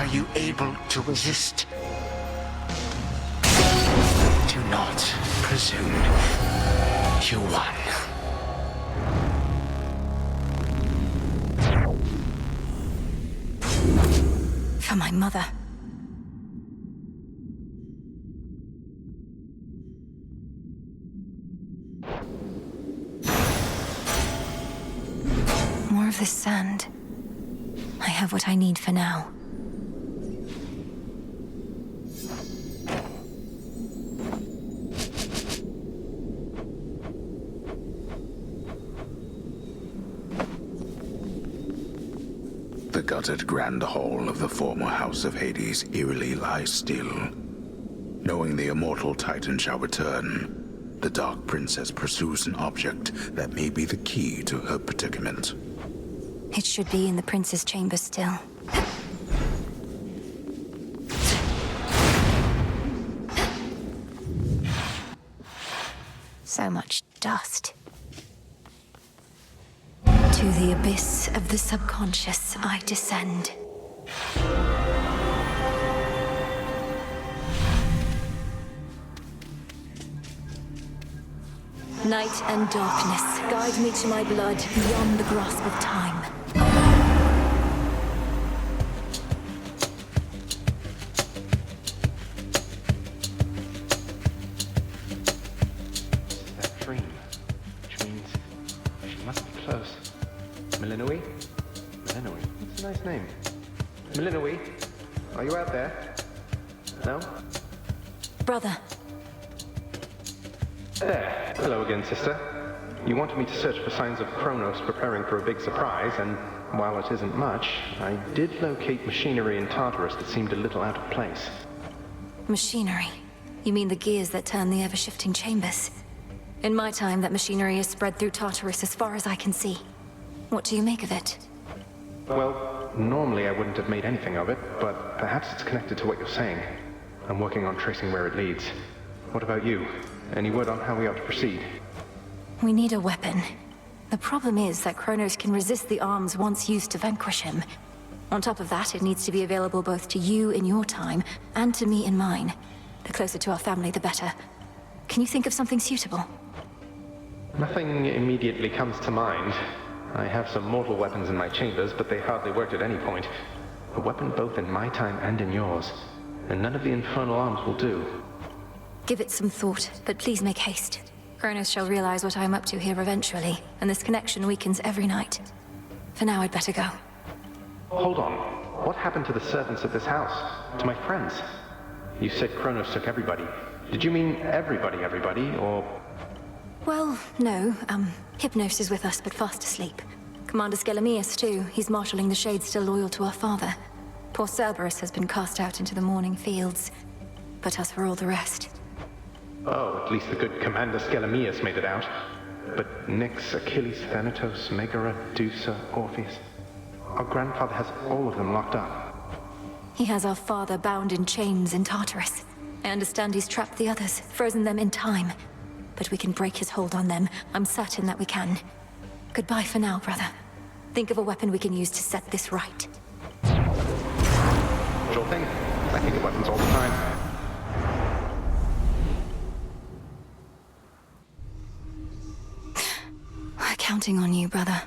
Are you able to resist? Do not presume. You won. For my mother. More of this sand. I have what I need for now. The gutted grand hall of the former House of Hades eerily lies still. Knowing the immortal Titan shall return, the Dark Princess pursues an object that may be the key to her predicament. It should be in the prince's chamber still. So much dust. To the abyss of the subconscious I descend. Night and darkness, guide me to my blood beyond the grasp of time. That dream, which means she must be close. Melinoi? Melinoi? That's a nice name. Melinoi? Are you out there? No? Brother. There. Hello again, sister. You wanted me to search for signs of Chronos preparing for a big surprise, and while it isn't much, I did locate machinery in Tartarus that seemed a little out of place. Machinery? You mean the gears that turn the ever-shifting chambers? In my time, that machinery is spread through Tartarus as far as I can see. What do you make of it? Well, normally I wouldn't have made anything of it, but perhaps it's connected to what you're saying. I'm working on tracing where it leads. What about you? Any word on how we ought to proceed? We need a weapon. The problem is that Chronos can resist the arms once used to vanquish him. On top of that, it needs to be available both to you in your time, and to me in mine. The closer to our family, the better. Can you think of something suitable? Nothing immediately comes to mind. I have some mortal weapons in my chambers, but they hardly worked at any point. A weapon both in my time and in yours. And none of the infernal arms will do. Give it some thought, but please make haste. Chronos shall realize what I'm up to here eventually, and this connection weakens every night. For now, I'd better go. Hold on. What happened to the servants of this house? To my friends? You said Chronos took everybody. Did you mean everybody, or... Well, no. Hypnos is with us, but fast asleep. Commander Skelemius, too. He's marshalling the Shades still loyal to our father. Poor Cerberus has been cast out into the morning fields. But as for all the rest... Oh, at least the good Commander Skelemius made it out. But Nyx, Achilles, Thanatos, Megara, Dusa, Orpheus... Our grandfather has all of them locked up. He has our father bound in chains in Tartarus. I understand he's trapped the others, frozen them in time. But we can break his hold on them. I'm certain that we can. Goodbye for now, brother. Think of a weapon we can use to set this right. Sure thing. I think of weapons all the time. We're counting on you, brother.